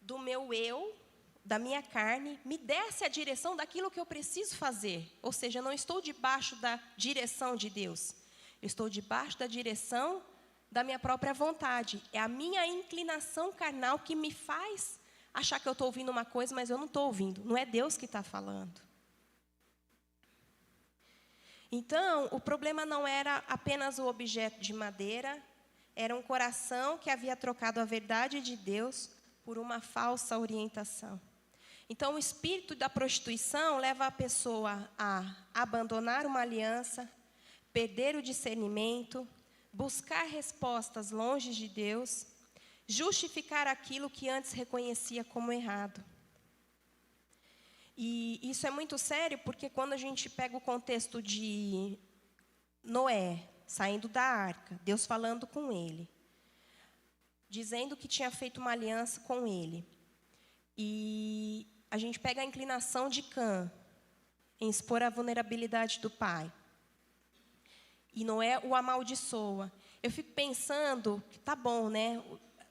do meu eu, da minha carne, me desse a direção daquilo que eu preciso fazer. Ou seja, eu não estou debaixo da direção de Deus. Eu estou debaixo da direção da minha própria vontade. É a minha inclinação carnal que me faz achar que eu estou ouvindo uma coisa, mas eu não estou ouvindo. Não é Deus que está falando. Então, o problema não era apenas o objeto de madeira, era um coração que havia trocado a verdade de Deus por uma falsa orientação. Então, o espírito da prostituição leva a pessoa a abandonar uma aliança, perder o discernimento, buscar respostas longe de Deus, justificar aquilo que antes reconhecia como errado. E isso é muito sério, porque quando a gente pega o contexto de Noé, saindo da arca, Deus falando com ele, dizendo que tinha feito uma aliança com ele, e a gente pega a inclinação de Cã, em expor a vulnerabilidade do pai, e Noé o amaldiçoa. Eu fico pensando que tá bom, né?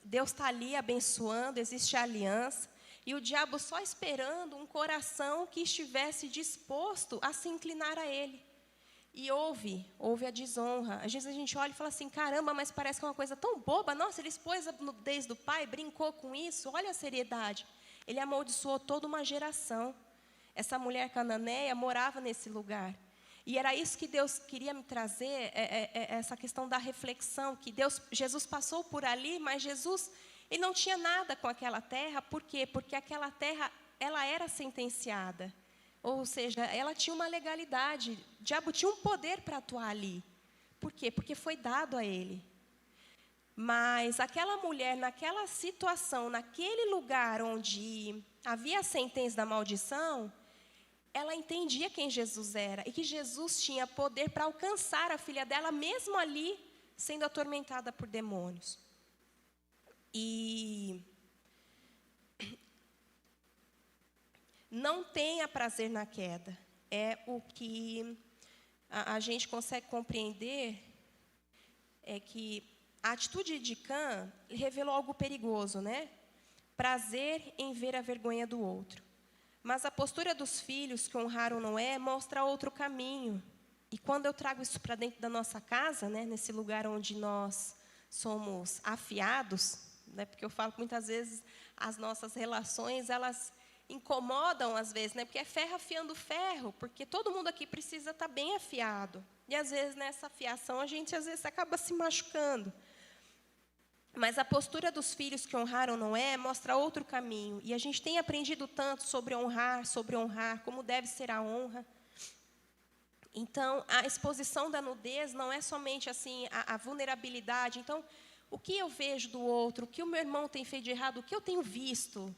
Deus está ali abençoando, existe a aliança, e o diabo só esperando um coração que estivesse disposto a se inclinar a ele. E houve a desonra. Às vezes a gente olha e fala assim, caramba, mas parece que é uma coisa tão boba. Nossa, ele expôs a nudez do pai, brincou com isso. Olha a seriedade. Ele amaldiçoou toda uma geração. Essa mulher cananeia morava nesse lugar. E era isso que Deus queria me trazer, essa questão da reflexão, que Jesus passou por ali, mas Jesus, ele não tinha nada com aquela terra. Por quê? Porque aquela terra, ela era sentenciada. Ou seja, ela tinha uma legalidade. O diabo tinha um poder para atuar ali. Por quê? Porque foi dado a ele. Mas aquela mulher, naquela situação, naquele lugar onde havia a sentença da maldição, ela entendia quem Jesus era e que Jesus tinha poder para alcançar a filha dela, mesmo ali, sendo atormentada por demônios. E não tenha prazer na queda. É o que a gente consegue compreender, é que a atitude de Cã revelou algo perigoso, né? Prazer em ver a vergonha do outro. Mas a postura dos filhos que honraram Noé mostra outro caminho. E quando eu trago isso para dentro da nossa casa, né, nesse lugar onde nós somos afiados, né, porque eu falo que muitas vezes as nossas relações, elas incomodam às vezes, né, porque é ferro afiando ferro, porque todo mundo aqui precisa estar bem afiado. E às vezes nessa afiação a gente às vezes acaba se machucando. Mas a postura dos filhos que honraram Noé mostra outro caminho. E a gente tem aprendido tanto sobre honrar, como deve ser a honra. Então, a exposição da nudez não é somente assim a vulnerabilidade. Então, o que eu vejo do outro, o que o meu irmão tem feito de errado, o que eu tenho visto,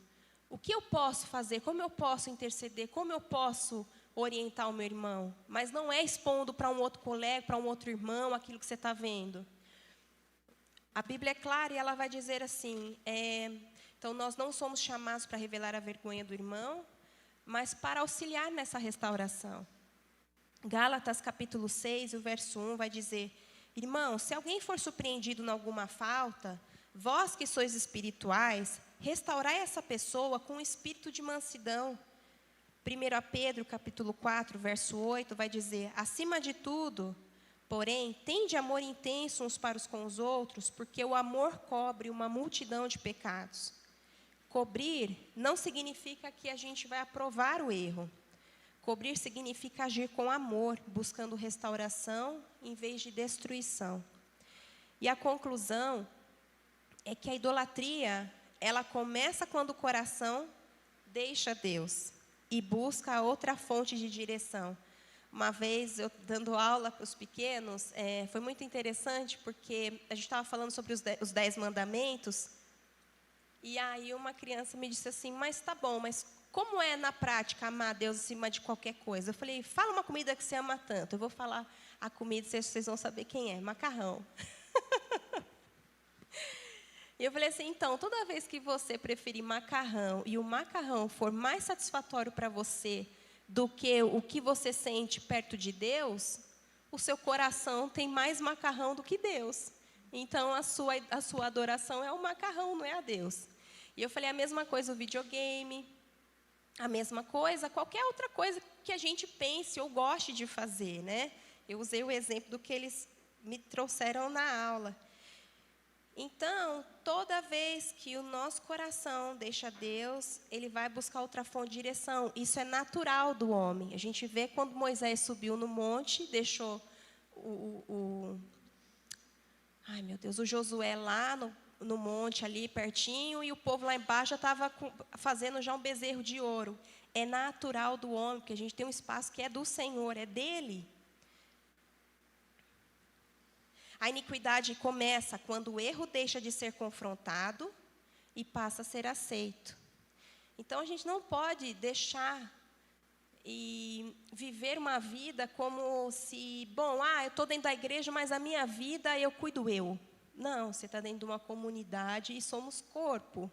O que eu posso fazer? Como eu posso interceder? Como eu posso orientar o meu irmão? Mas não é expondo para um outro colega, para um outro irmão, aquilo que você está vendo. A Bíblia é clara e ela vai dizer assim, então nós não somos chamados para revelar a vergonha do irmão, mas para auxiliar nessa restauração. Gálatas capítulo 6, o verso 1 vai dizer: irmão, se alguém for surpreendido em alguma falta, vós que sois espirituais, restaurai essa pessoa com um espírito de mansidão. 1 Pedro capítulo 4, verso 8 vai dizer: acima de tudo, porém, tende amor intenso uns para os com os outros, porque o amor cobre uma multidão de pecados. Cobrir não significa que a gente vai aprovar o erro. Cobrir significa agir com amor, buscando restauração em vez de destruição. E a conclusão é que a idolatria, ela começa quando o coração deixa Deus e busca outra fonte de direção. Uma vez, eu dando aula para os pequenos, foi muito interessante, porque a gente estava falando sobre os 10 mandamentos, e aí uma criança me disse assim, mas tá bom, mas como é na prática amar Deus acima de qualquer coisa? Eu falei, fala uma comida que você ama tanto. Eu vou falar a comida, vocês vão saber quem é, macarrão. E eu falei assim, então, toda vez que você preferir macarrão, e o macarrão for mais satisfatório para você do que o que você sente perto de Deus, o seu coração tem mais macarrão do que Deus. Então, a sua adoração é o macarrão, não é a Deus. E eu falei a mesma coisa, o videogame, a mesma coisa, qualquer outra coisa que a gente pense ou goste de fazer, né? Eu usei o exemplo do que eles me trouxeram na aula. Então, toda vez que o nosso coração deixa Deus, ele vai buscar outra fonte de direção. Isso é natural do homem. A gente vê quando Moisés subiu no monte, deixou o Josué lá no monte, ali pertinho, e o povo lá embaixo já estava fazendo já um bezerro de ouro. É natural do homem, porque a gente tem um espaço que é do Senhor, é dele. A iniquidade começa quando o erro deixa de ser confrontado e passa a ser aceito. Então, a gente não pode deixar e viver uma vida como se, eu estou dentro da igreja, mas a minha vida eu cuido eu. Não, você está dentro de uma comunidade e somos corpo.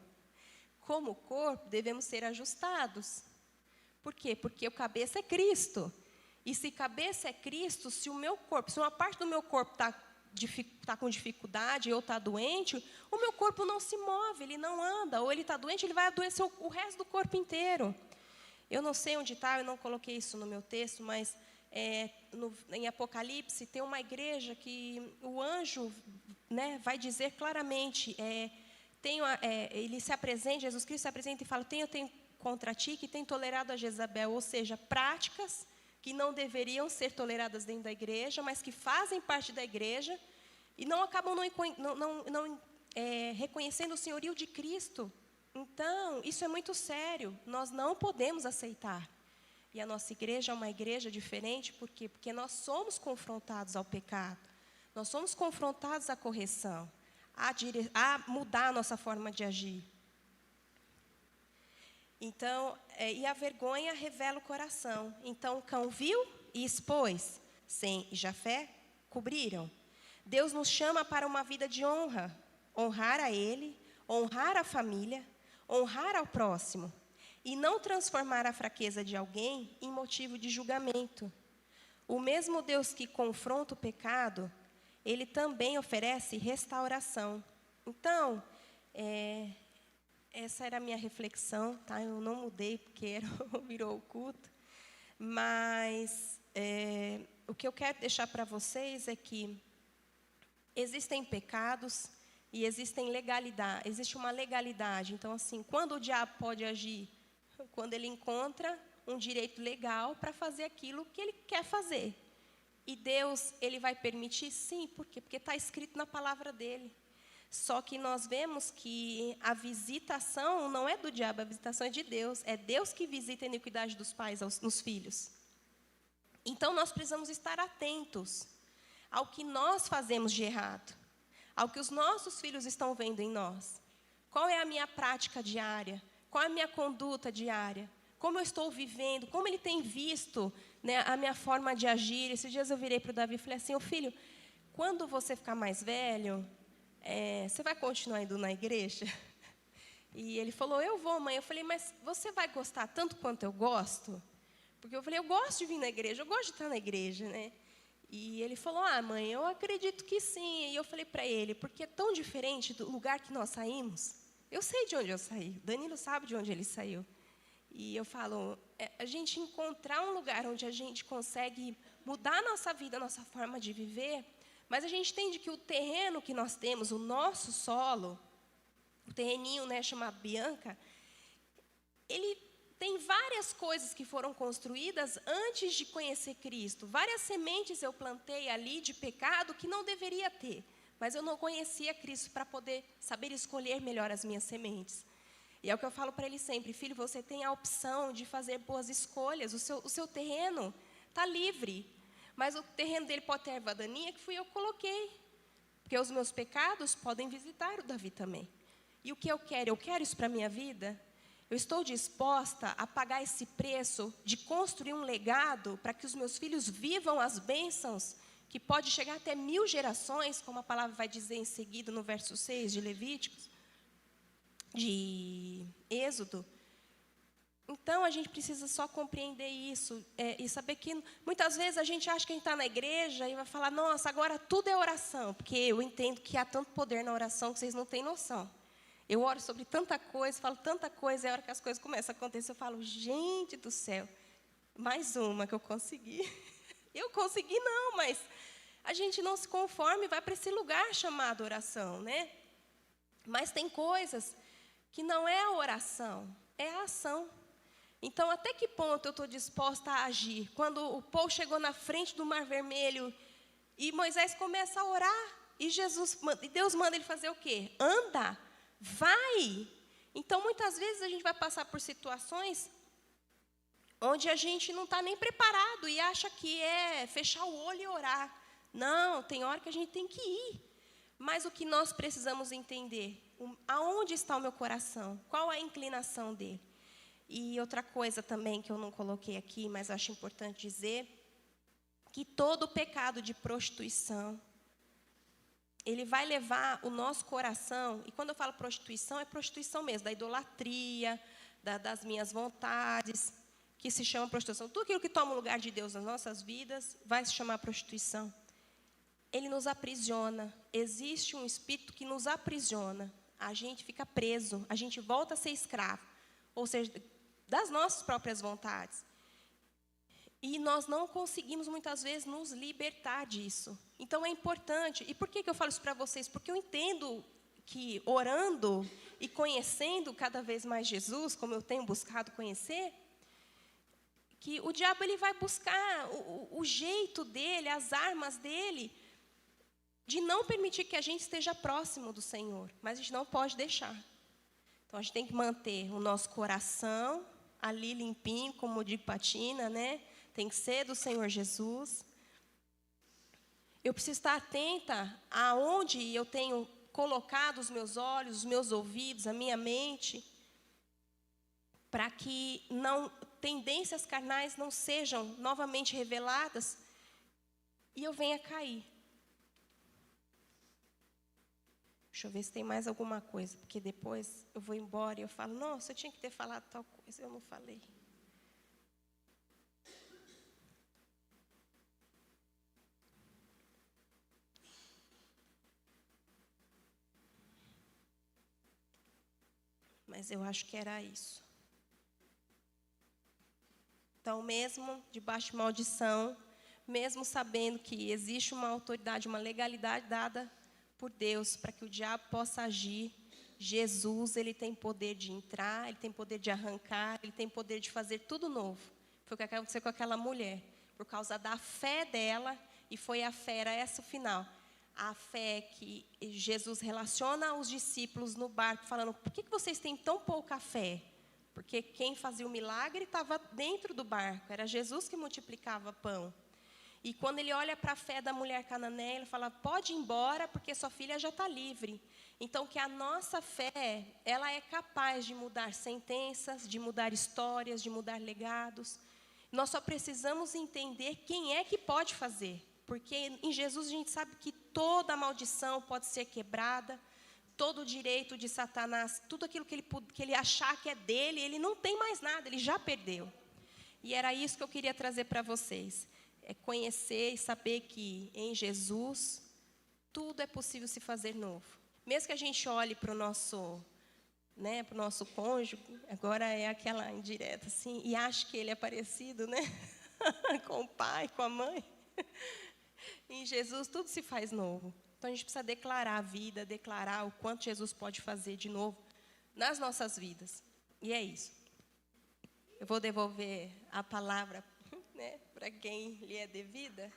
Como corpo, devemos ser ajustados. Por quê? Porque o cabeça é Cristo. E se cabeça é Cristo, se uma parte do meu corpo está com dificuldade ou está doente, o meu corpo não se move, ele não anda. Ou ele está doente, ele vai adoecer o resto do corpo inteiro. Eu não sei onde está, eu não coloquei isso no meu texto, mas em Apocalipse tem uma igreja que o anjo, vai dizer claramente, ele se apresenta, Jesus Cristo se apresenta e fala, tenho contra ti que tem tolerado a Jezabel, ou seja, práticas que não deveriam ser toleradas dentro da igreja, mas que fazem parte da igreja e não acabam não reconhecendo o senhorio de Cristo. Então, isso é muito sério, nós não podemos aceitar. E a nossa igreja é uma igreja diferente, por quê? Porque nós somos confrontados ao pecado, nós somos confrontados à correção, a mudar a nossa forma de agir. Então, e a vergonha revela o coração. Então, Cão viu e expôs, Sem e Jafé cobriram. Deus nos chama para uma vida de honra, honrar a Ele, honrar a família, honrar ao próximo, e não transformar a fraqueza de alguém em motivo de julgamento. O mesmo Deus que confronta o pecado, Ele também oferece restauração. Então, essa era a minha reflexão, tá? Eu não mudei porque virou o culto, mas o que eu quero deixar para vocês é que existem pecados e existe uma legalidade. Então, assim, quando o diabo pode agir? Quando ele encontra um direito legal para fazer aquilo que ele quer fazer. E Deus, ele vai permitir? Sim, por quê? Porque está escrito na palavra dele. Só que nós vemos que a visitação não é do diabo, a visitação é de Deus. É Deus que visita a iniquidade dos pais nos filhos. Então, nós precisamos estar atentos ao que nós fazemos de errado, ao que os nossos filhos estão vendo em nós. Qual é a minha prática diária? Qual é a minha conduta diária? Como eu estou vivendo? Como ele tem visto, né, a minha forma de agir? Esses dias eu virei para o Davi e falei assim, ô filho, quando você ficar mais velho, você vai continuar indo na igreja? E ele falou, eu vou, mãe. Eu falei, mas você vai gostar tanto quanto eu gosto? Porque eu falei, eu gosto de vir na igreja, eu gosto de estar na igreja, né? E ele falou, mãe, eu acredito que sim. E eu falei para ele, porque é tão diferente do lugar que nós saímos. Eu sei de onde eu saí, Danilo sabe de onde ele saiu. E eu falo, a gente encontrar um lugar onde a gente consegue mudar a nossa vida, a nossa forma de viver, mas a gente entende que o terreno que nós temos, o nosso solo, o terreninho, né, chamado Bianca, ele tem várias coisas que foram construídas antes de conhecer Cristo. Várias sementes eu plantei ali de pecado que não deveria ter. Mas eu não conhecia Cristo para poder saber escolher melhor as minhas sementes. E é o que eu falo para ele sempre. Filho, você tem a opção de fazer boas escolhas. O seu terreno está livre. Mas o terreno dele pode ter erva daninha que fui eu que coloquei. Porque os meus pecados podem visitar o Davi também. E o que eu quero? Eu quero isso para a minha vida? Eu estou disposta a pagar esse preço de construir um legado para que os meus filhos vivam as bênçãos, que pode chegar até 1000 gerações, como a palavra vai dizer em seguida no verso 6 de Levíticos, de Êxodo. Então, a gente precisa só compreender isso e saber que, muitas vezes, a gente acha que a gente está na igreja e vai falar, nossa, agora tudo é oração, porque eu entendo que há tanto poder na oração que vocês não têm noção. Eu oro sobre tanta coisa, falo tanta coisa, e a hora que as coisas começam a acontecer, eu falo, gente do céu, mais uma que eu consegui. Eu consegui não, mas a gente não se conforma e vai para esse lugar chamado oração, né? Mas tem coisas que não é a oração, é a ação. Então, até que ponto eu estou disposta a agir? Quando o povo chegou na frente do Mar Vermelho e Moisés começa a orar, e Deus manda ele fazer o quê? Anda. Vai! Então, muitas vezes, a gente vai passar por situações onde a gente não está nem preparado e acha que é fechar o olho e orar. Não, tem hora que a gente tem que ir. Mas o que nós precisamos entender, aonde está o meu coração? Qual a inclinação dele? E outra coisa também que eu não coloquei aqui, mas acho importante dizer, que todo pecado de prostituição, ele vai levar o nosso coração, e quando eu falo prostituição, é prostituição mesmo, da idolatria, das minhas vontades, que se chama prostituição. Tudo aquilo que toma o lugar de Deus nas nossas vidas, vai se chamar prostituição. Ele nos aprisiona, existe um espírito que nos aprisiona, a gente fica preso, a gente volta a ser escravo, ou seja, das nossas próprias vontades. E nós não conseguimos, muitas vezes, nos libertar disso. Então, é importante. E por que eu falo isso para vocês? Porque eu entendo que, orando e conhecendo cada vez mais Jesus, como eu tenho buscado conhecer, que o diabo ele vai buscar o jeito dele, as armas dele, de não permitir que a gente esteja próximo do Senhor. Mas a gente não pode deixar. Então, a gente tem que manter o nosso coração ali limpinho, como de patina, né? Tem que ser do Senhor Jesus. Eu preciso estar atenta aonde eu tenho colocado os meus olhos, os meus ouvidos, a minha mente, para que tendências carnais não sejam novamente reveladas e eu venha cair. Deixa eu ver se tem mais alguma coisa, porque depois eu vou embora e eu falo, nossa, eu tinha que ter falado tal coisa, eu não falei. Mas eu acho que era isso. Então, mesmo debaixo de maldição, mesmo sabendo que existe uma autoridade, uma legalidade dada por Deus para que o diabo possa agir, Jesus, ele tem poder de entrar, ele tem poder de arrancar, ele tem poder de fazer tudo novo. Foi o que aconteceu com aquela mulher, por causa da fé dela, e foi a fé, era essa o final. A fé que Jesus relaciona aos discípulos no barco, falando, por que vocês têm tão pouca fé? Porque quem fazia o milagre estava dentro do barco, era Jesus que multiplicava pão. E quando ele olha para a fé da mulher cananeia, ele fala, pode ir embora, porque sua filha já está livre. Então, que a nossa fé, ela é capaz de mudar sentenças, de mudar histórias, de mudar legados. Nós só precisamos entender quem é que pode fazer. Porque em Jesus a gente sabe que toda maldição pode ser quebrada, todo o direito de Satanás, tudo aquilo que ele achar que é dele, ele não tem mais nada, ele já perdeu. E era isso que eu queria trazer para vocês. É conhecer e saber que em Jesus tudo é possível se fazer novo. Mesmo que a gente olhe para o nosso, né, para o nosso cônjuge, agora é aquela indireta assim, e ache que ele é parecido, né, com o pai, com a mãe. Em Jesus tudo se faz novo. Então a gente precisa declarar a vida, declarar o quanto Jesus pode fazer de novo nas nossas vidas. E é isso. Eu vou devolver a palavra, né, para quem lhe é devida.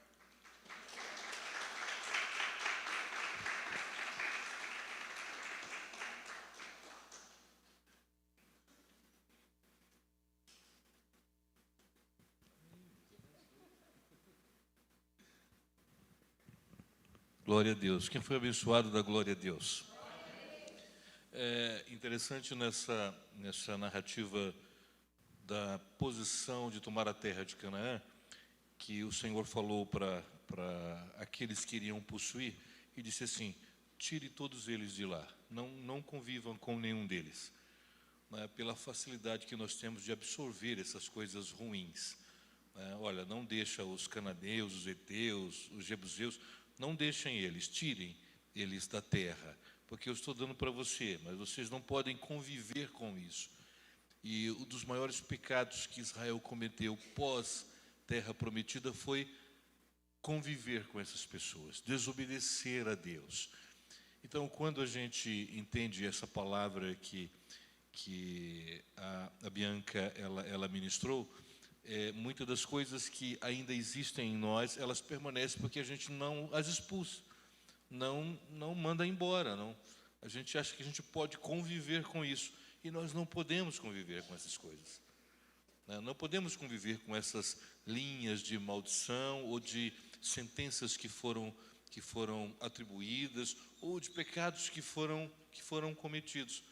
Glória a Deus. Quem foi abençoado da glória a Deus? É interessante nessa narrativa da posição de tomar a terra de Canaã, que o Senhor falou para aqueles que iriam possuir, e disse assim, tire todos eles de lá, não convivam com nenhum deles, né, pela facilidade que nós temos de absorver essas coisas ruins. Olha, não deixa os cananeus, os heteus, os jebuseus, não deixem eles, tirem eles da terra, porque eu estou dando para você, mas vocês não podem conviver com isso. E um dos maiores pecados que Israel cometeu pós-terra prometida foi conviver com essas pessoas, desobedecer a Deus. Então, quando a gente entende essa palavra que a Bianca ela ministrou, muitas das coisas que ainda existem em nós, elas permanecem porque a gente não as expulsa, não manda embora, não. A gente acha que a gente pode conviver com isso, e nós não podemos conviver com essas coisas. Não podemos conviver com essas linhas de maldição ou de sentenças que foram atribuídas ou de pecados que foram cometidos.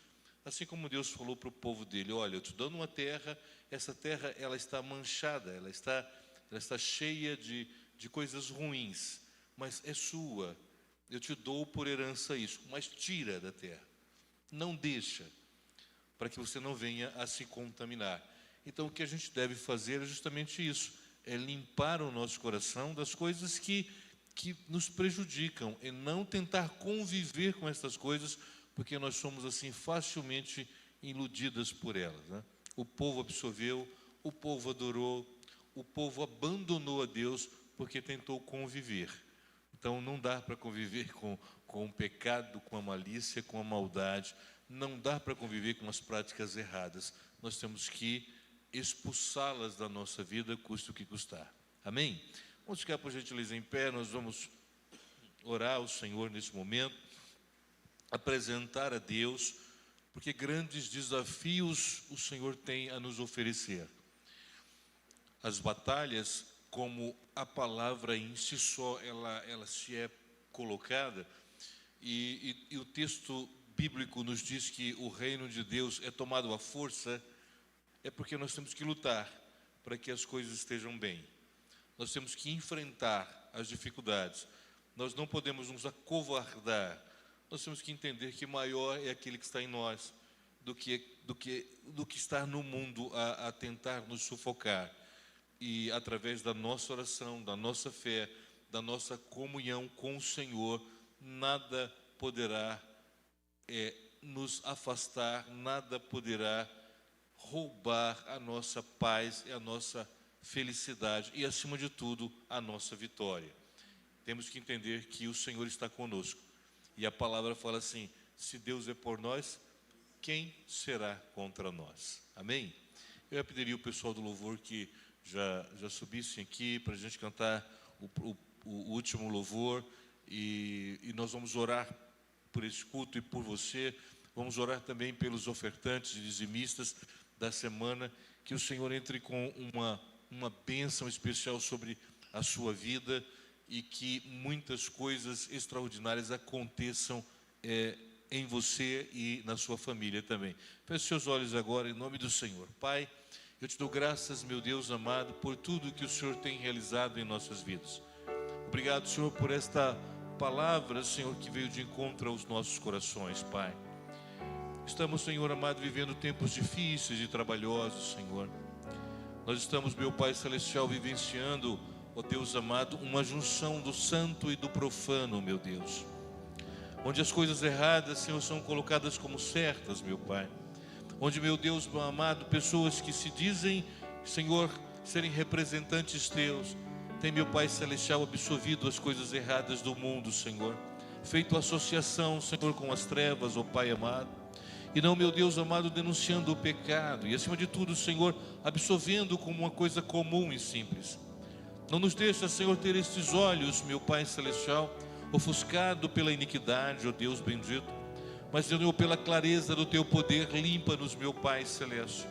Assim como Deus falou para o povo dele, olha, eu te dando uma terra, essa terra ela está manchada, ela está cheia de coisas ruins, mas é sua, eu te dou por herança isso, mas tira da terra, não deixa, para que você não venha a se contaminar. Então o que a gente deve fazer é justamente isso, é limpar o nosso coração das coisas que nos prejudicam, e não tentar conviver com essas coisas, porque nós somos assim facilmente iludidas por elas, né? O povo absorveu, o povo adorou, o povo abandonou a Deus porque tentou conviver. Então não dá para conviver com o pecado, com a malícia, com a maldade, não dá para conviver com as práticas erradas. Nós temos que expulsá-las da nossa vida, custe o que custar. Amém? Vamos ficar, por gentileza, em pé, nós vamos orar ao Senhor nesse momento, apresentar a Deus, porque grandes desafios o Senhor tem a nos oferecer. As batalhas, como a palavra em si só, ela se é colocada, e o texto bíblico nos diz que o reino de Deus é tomado à força, é porque nós temos que lutar para que as coisas estejam bem. Nós temos que enfrentar as dificuldades. Nós não podemos nos acovardar. Nós temos que entender que maior é aquele que está em nós do que está no mundo a tentar nos sufocar. E através da nossa oração, da nossa fé, da nossa comunhão com o Senhor, nada poderá nos afastar, nada poderá roubar a nossa paz e a nossa felicidade e, acima de tudo, a nossa vitória. Temos que entender que o Senhor está conosco. E a palavra fala assim, se Deus é por nós, quem será contra nós? Amém? Eu pediria ao pessoal do louvor que já subissem aqui para a gente cantar o último louvor, e nós vamos orar por esse culto e por você. Vamos orar também pelos ofertantes e dizimistas da semana, que o Senhor entre com uma bênção especial sobre a sua vida e que muitas coisas extraordinárias aconteçam em você e na sua família também. Feche seus olhos agora em nome do Senhor. Pai, eu te dou graças, meu Deus amado, por tudo que o Senhor tem realizado em nossas vidas. Obrigado, Senhor, por esta palavra, Senhor, que veio de encontro aos nossos corações, Pai. Estamos, Senhor amado, vivendo tempos difíceis e trabalhosos, Senhor. Nós estamos, meu Pai Celestial, vivenciando, ó Deus amado, uma junção do santo e do profano, meu Deus. Onde as coisas erradas, Senhor, são colocadas como certas, meu Pai. Onde, meu Deus amado, pessoas que se dizem, Senhor, serem representantes teus, tem, meu Pai Celestial, absorvido as coisas erradas do mundo, Senhor. Feito associação, Senhor, com as trevas, ó Pai amado. E não, meu Deus amado, denunciando o pecado. E acima de tudo, Senhor, absorvendo como uma coisa comum e simples. Não nos deixa, Senhor, ter estes olhos, meu Pai Celestial, ofuscado pela iniquidade, ó Deus bendito. Mas, Senhor, pela clareza do Teu poder, limpa-nos, meu Pai Celeste.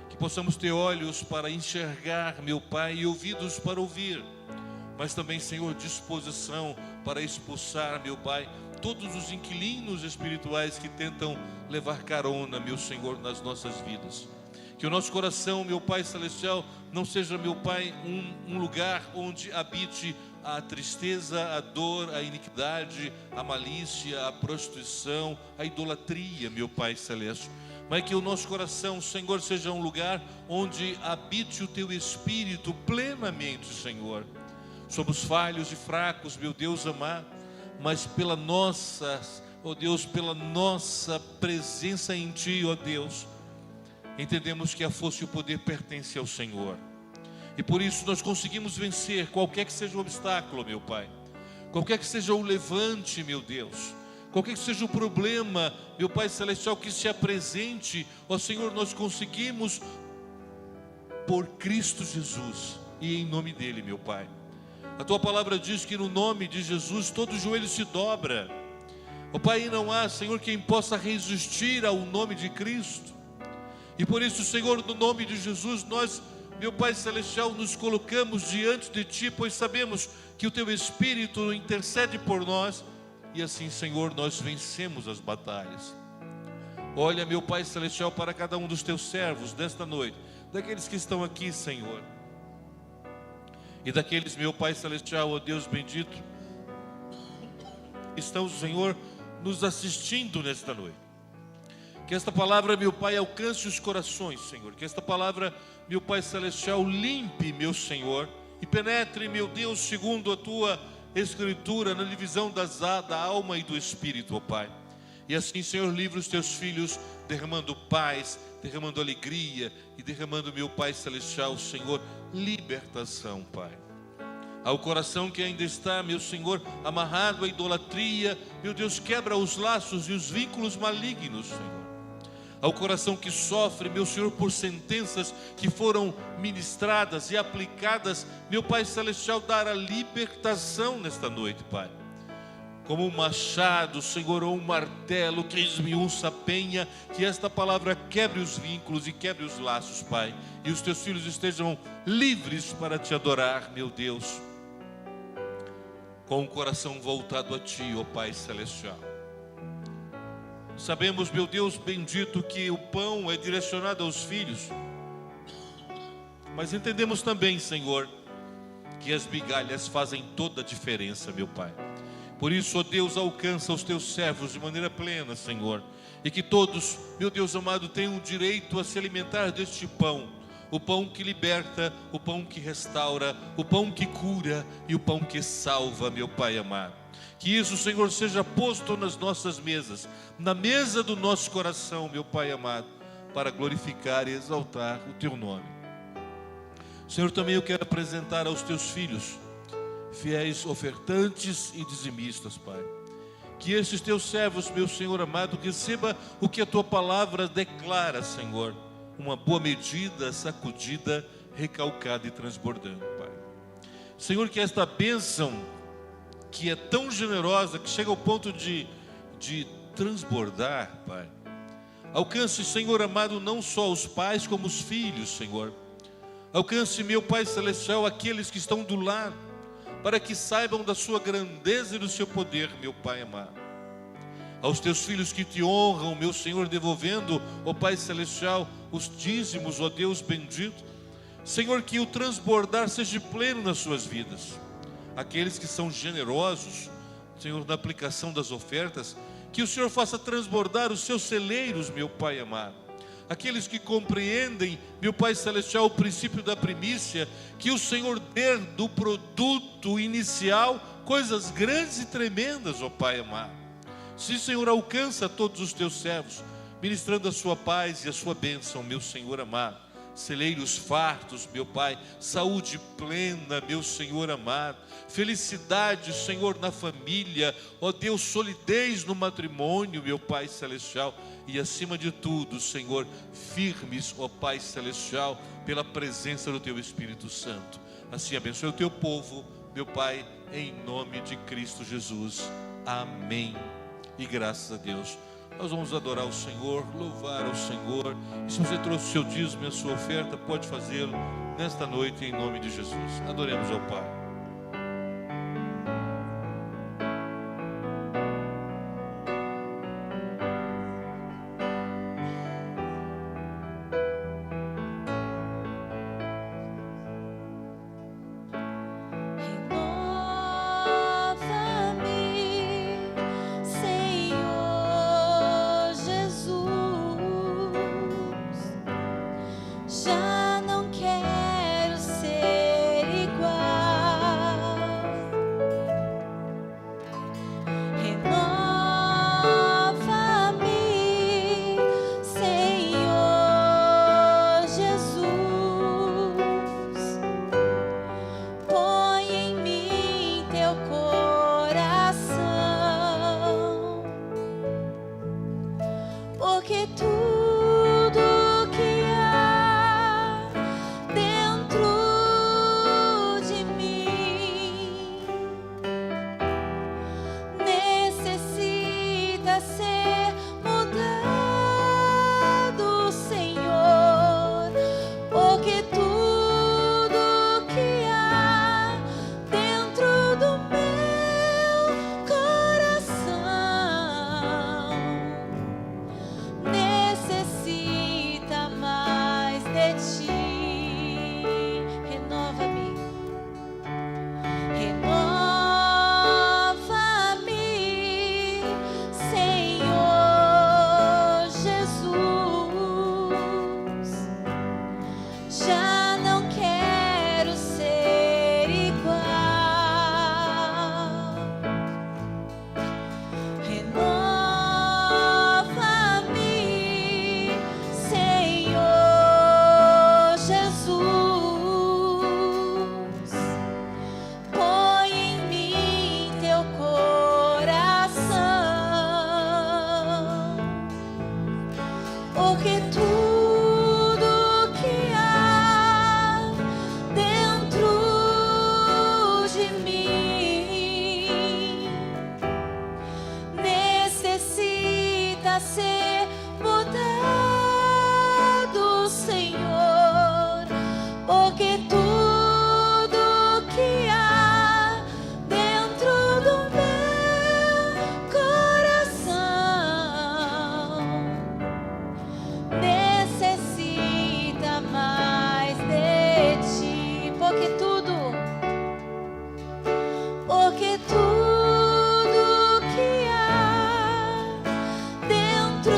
Que possamos ter olhos para enxergar, meu Pai, e ouvidos para ouvir. Mas também, Senhor, disposição para expulsar, meu Pai, todos os inquilinos espirituais que tentam levar carona, meu Senhor, nas nossas vidas. Que o nosso coração, meu Pai Celestial, não seja, meu Pai, um lugar onde habite a tristeza, a dor, a iniquidade, a malícia, a prostituição, a idolatria, meu Pai Celeste. Mas que o nosso coração, Senhor, seja um lugar onde habite o Teu Espírito plenamente, Senhor. Somos falhos e fracos, meu Deus amado, mas pela nossa, ó Deus, pela nossa presença em Ti, ó Deus, entendemos que a força e o poder pertencem ao Senhor. E por isso nós conseguimos vencer qualquer que seja o obstáculo, meu Pai. Qualquer que seja o levante, meu Deus. Qualquer que seja o problema, meu Pai Celestial, que se apresente, ó Senhor, nós conseguimos por Cristo Jesus e em nome dEle, meu Pai. A Tua palavra diz que no nome de Jesus todo joelho se dobra. Ó Pai, e não há, Senhor, quem possa resistir ao nome de Cristo. E por isso, Senhor, no nome de Jesus, nós, meu Pai Celestial, nos colocamos diante de Ti, pois sabemos que o Teu Espírito intercede por nós. E assim, Senhor, nós vencemos as batalhas. Olha, meu Pai Celestial, para cada um dos Teus servos desta noite, daqueles que estão aqui, Senhor, e daqueles, meu Pai Celestial, ó Deus bendito, estão, Senhor, nos assistindo nesta noite. Que esta palavra, meu Pai, alcance os corações, Senhor. Que esta palavra, meu Pai Celestial, limpe, meu Senhor, e penetre, meu Deus, segundo a Tua Escritura, na divisão da alma e do Espírito, ó Pai. E assim, Senhor, livre os Teus filhos, derramando paz, derramando alegria e derramando, meu Pai Celestial, Senhor, libertação, Pai. Ao coração que ainda está, meu Senhor, amarrado à idolatria, meu Deus, quebra os laços e os vínculos malignos, Senhor. Ao coração que sofre, meu Senhor, por sentenças que foram ministradas e aplicadas, meu Pai Celestial, dar a libertação nesta noite, Pai. Como um machado, Senhor, ou um martelo que esmiuça a penha, que esta palavra quebre os vínculos e quebre os laços, Pai. E os Teus filhos estejam livres para Te adorar, meu Deus, com o coração voltado a Ti, ó Pai Celestial. Sabemos, meu Deus bendito, que o pão é direcionado aos filhos, mas entendemos também, Senhor, que as migalhas fazem toda a diferença, meu Pai. Por isso, ó Deus, alcança os Teus servos de maneira plena, Senhor, e que todos, meu Deus amado, tenham o direito a se alimentar deste pão, o pão que liberta, o pão que restaura, o pão que cura e o pão que salva, meu Pai amado. Que isso, Senhor, seja posto nas nossas mesas, na mesa do nosso coração, meu Pai amado, para glorificar e exaltar o Teu nome. Senhor, também eu quero apresentar aos Teus filhos, fiéis ofertantes e dizimistas, Pai. Que esses Teus servos, meu Senhor amado, receba o que a Tua palavra declara, Senhor, uma boa medida, sacudida, recalcada e transbordando, Pai. Senhor, que esta bênção, que é tão generosa, que chega ao ponto de transbordar, Pai, alcance, Senhor amado, não só os pais, como os filhos, Senhor. Alcance, meu Pai Celestial, aqueles que estão do lado. para que saibam da sua grandeza e do seu poder, meu Pai amado. Aos teus filhos que te honram, meu Senhor, devolvendo, ó Pai Celestial, os dízimos, ó Deus bendito, Senhor, que o transbordar seja pleno nas suas vidas. Aqueles que são generosos, Senhor, na aplicação das ofertas, que o Senhor faça transbordar os seus celeiros, meu Pai amado. Aqueles que compreendem, meu Pai Celestial, o princípio da primícia, que o Senhor dê do produto inicial coisas grandes e tremendas, ó Pai amado. Sim, Senhor, alcança todos os teus servos, ministrando a sua paz e a sua bênção, meu Senhor amado. Celeiros fartos, meu Pai, saúde plena, meu Senhor amado, felicidade, Senhor, na família, ó Deus, solidez no matrimônio, meu Pai Celestial, e acima de tudo, Senhor, firmes, ó Pai Celestial, pela presença do Teu Espírito Santo. Assim abençoe o Teu povo, meu Pai, em nome de Cristo Jesus. Amém. E graças a Deus. Nós vamos adorar o Senhor, louvar ao Senhor. E se você trouxe o seu dízimo e a sua oferta, pode fazê-lo nesta noite em nome de Jesus. Adoremos ao Pai. Já não quero ser igual. Renova-me, Senhor Jesus. Põe em mim teu coração, porque tudo que há dentro de mim necessita ser mudado, Senhor, porque tudo que há dentro do meu coração necessita mais de ti. Renova-me, renova-me, Senhor Jesus. Já não quero ser igual. Renova-me, Senhor Jesus. Põe em mim teu coração, porque tudo que há dentro de mim necessita ser mudado, Senhor, porque tudo que há dentro do meu coração necessita mais de ti, porque tudo que há dentro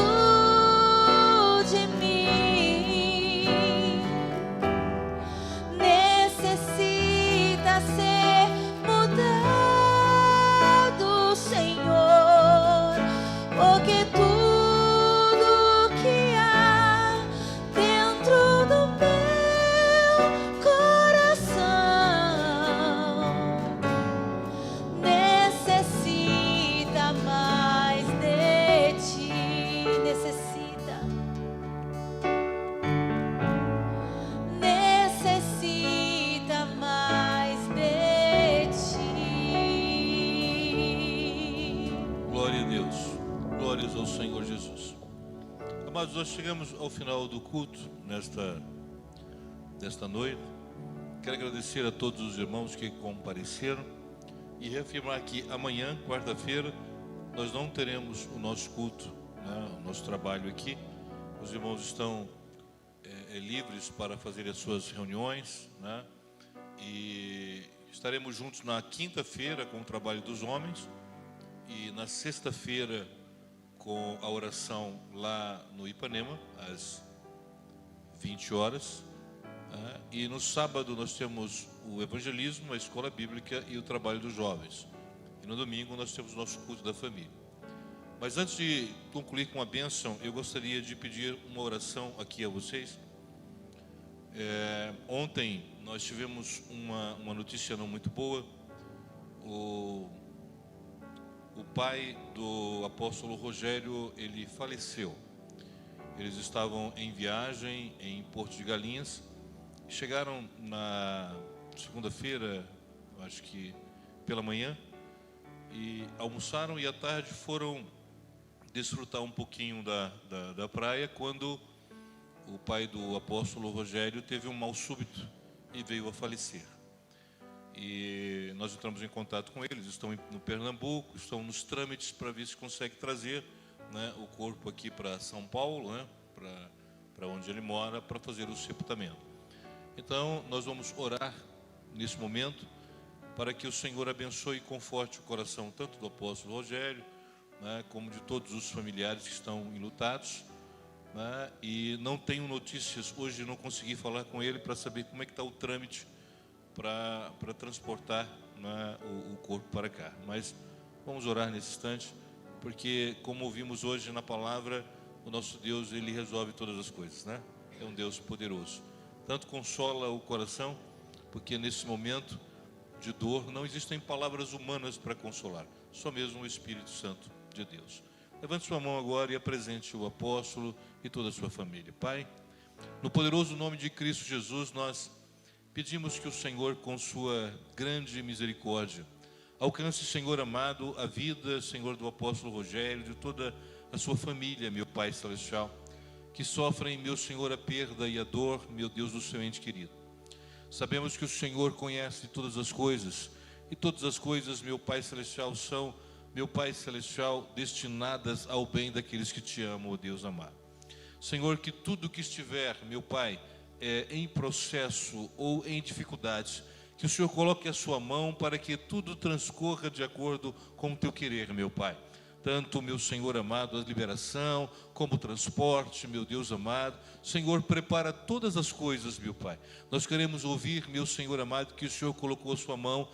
de mim necessita ser mudado, Senhor, porque tudo que há dentro do meu coração necessita mais de ti, necessita mais de ti. Glória a Deus, glórias ao Senhor Jesus. Amados, nós chegamos ao final do culto nesta noite. quero agradecer a todos os irmãos que compareceram e reafirmar que amanhã, quarta-feira, nós não teremos o nosso culto, né, o nosso trabalho aqui. Os irmãos estão livres para fazer as suas reuniões, né, e estaremos juntos na quinta-feira com o trabalho dos homens e na sexta-feira com a oração lá no Ipanema, às 20 horas. E no sábado nós temos o evangelismo, a escola bíblica e o trabalho dos jovens. E no domingo nós temos o nosso culto da família. Mas antes de concluir com a bênção, eu gostaria de pedir uma oração aqui a vocês. Ontem nós tivemos uma notícia não muito boa. O pai do apóstolo Rogério, ele faleceu. Eles estavam em viagem em Porto de Galinhas. Chegaram na segunda-feira, acho que pela manhã, e almoçaram e à tarde foram desfrutar um pouquinho da praia, quando o pai do apóstolo Rogério teve um mal súbito e veio a falecer. E nós entramos em contato com eles, estão no Pernambuco, estão nos trâmites para ver se consegue trazer, né, o corpo aqui para São Paulo, né, para onde ele mora, para fazer o sepultamento. Então, nós vamos orar nesse momento para que o Senhor abençoe e conforte o coração tanto do apóstolo Rogério, né, como de todos os familiares que estão enlutados, né, e não tenho notícias, hoje não consegui falar com ele para saber como é que está o trâmite para transportar, né, o corpo para cá. Mas vamos orar nesse instante, porque como ouvimos hoje na palavra, o nosso Deus, Ele resolve todas as coisas, né? É um Deus poderoso. Tanto consola o coração, porque nesse momento de dor não existem palavras humanas para consolar, só mesmo o Espírito Santo de Deus. Levante sua mão agora e apresente o apóstolo e toda a sua família. Pai, no poderoso nome de Cristo Jesus, nós pedimos que o Senhor, com sua grande misericórdia, alcance, Senhor amado, a vida, Senhor, do apóstolo Rogério, de toda a sua família, meu Pai Celestial, que sofrem, meu Senhor, a perda e a dor, meu Deus, do seu ente querido. Sabemos que o Senhor conhece todas as coisas, e todas as coisas, meu Pai Celestial, são, meu Pai Celestial, destinadas ao bem daqueles que te amam, ó Deus amado. Senhor, que tudo que estiver, meu Pai, em processo ou em dificuldades, que o Senhor coloque a sua mão para que tudo transcorra de acordo com o teu querer, meu Pai. Tanto, meu Senhor amado, a liberação, como o transporte, meu Deus amado. Senhor, prepara todas as coisas, meu Pai. Nós queremos ouvir, meu Senhor amado, que o Senhor colocou a sua mão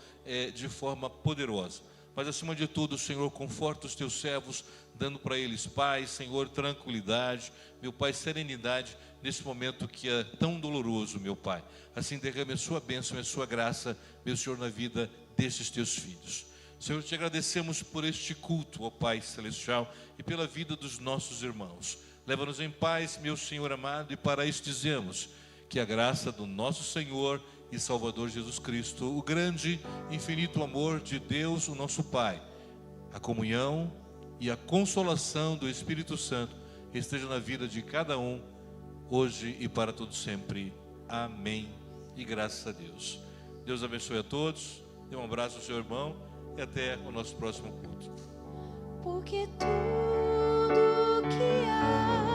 de forma poderosa. Mas, acima de tudo, Senhor, conforta os teus servos, dando para eles paz, Senhor, tranquilidade, meu Pai, serenidade, nesse momento que é tão doloroso, meu Pai. Assim, derrame a sua bênção e a sua graça, meu Senhor, na vida destes teus filhos. Senhor, te agradecemos por este culto, ó Pai Celestial, e pela vida dos nossos irmãos. Leva-nos em paz, meu Senhor amado, e para isso dizemos que a graça do nosso Senhor e Salvador Jesus Cristo, o grande, infinito amor de Deus, o nosso Pai, a comunhão e a consolação do Espírito Santo esteja na vida de cada um, hoje e para todo sempre. Amém. E graças a Deus. Deus abençoe a todos. Dê um abraço ao seu irmão. E até o nosso próximo culto. Porque tudo que há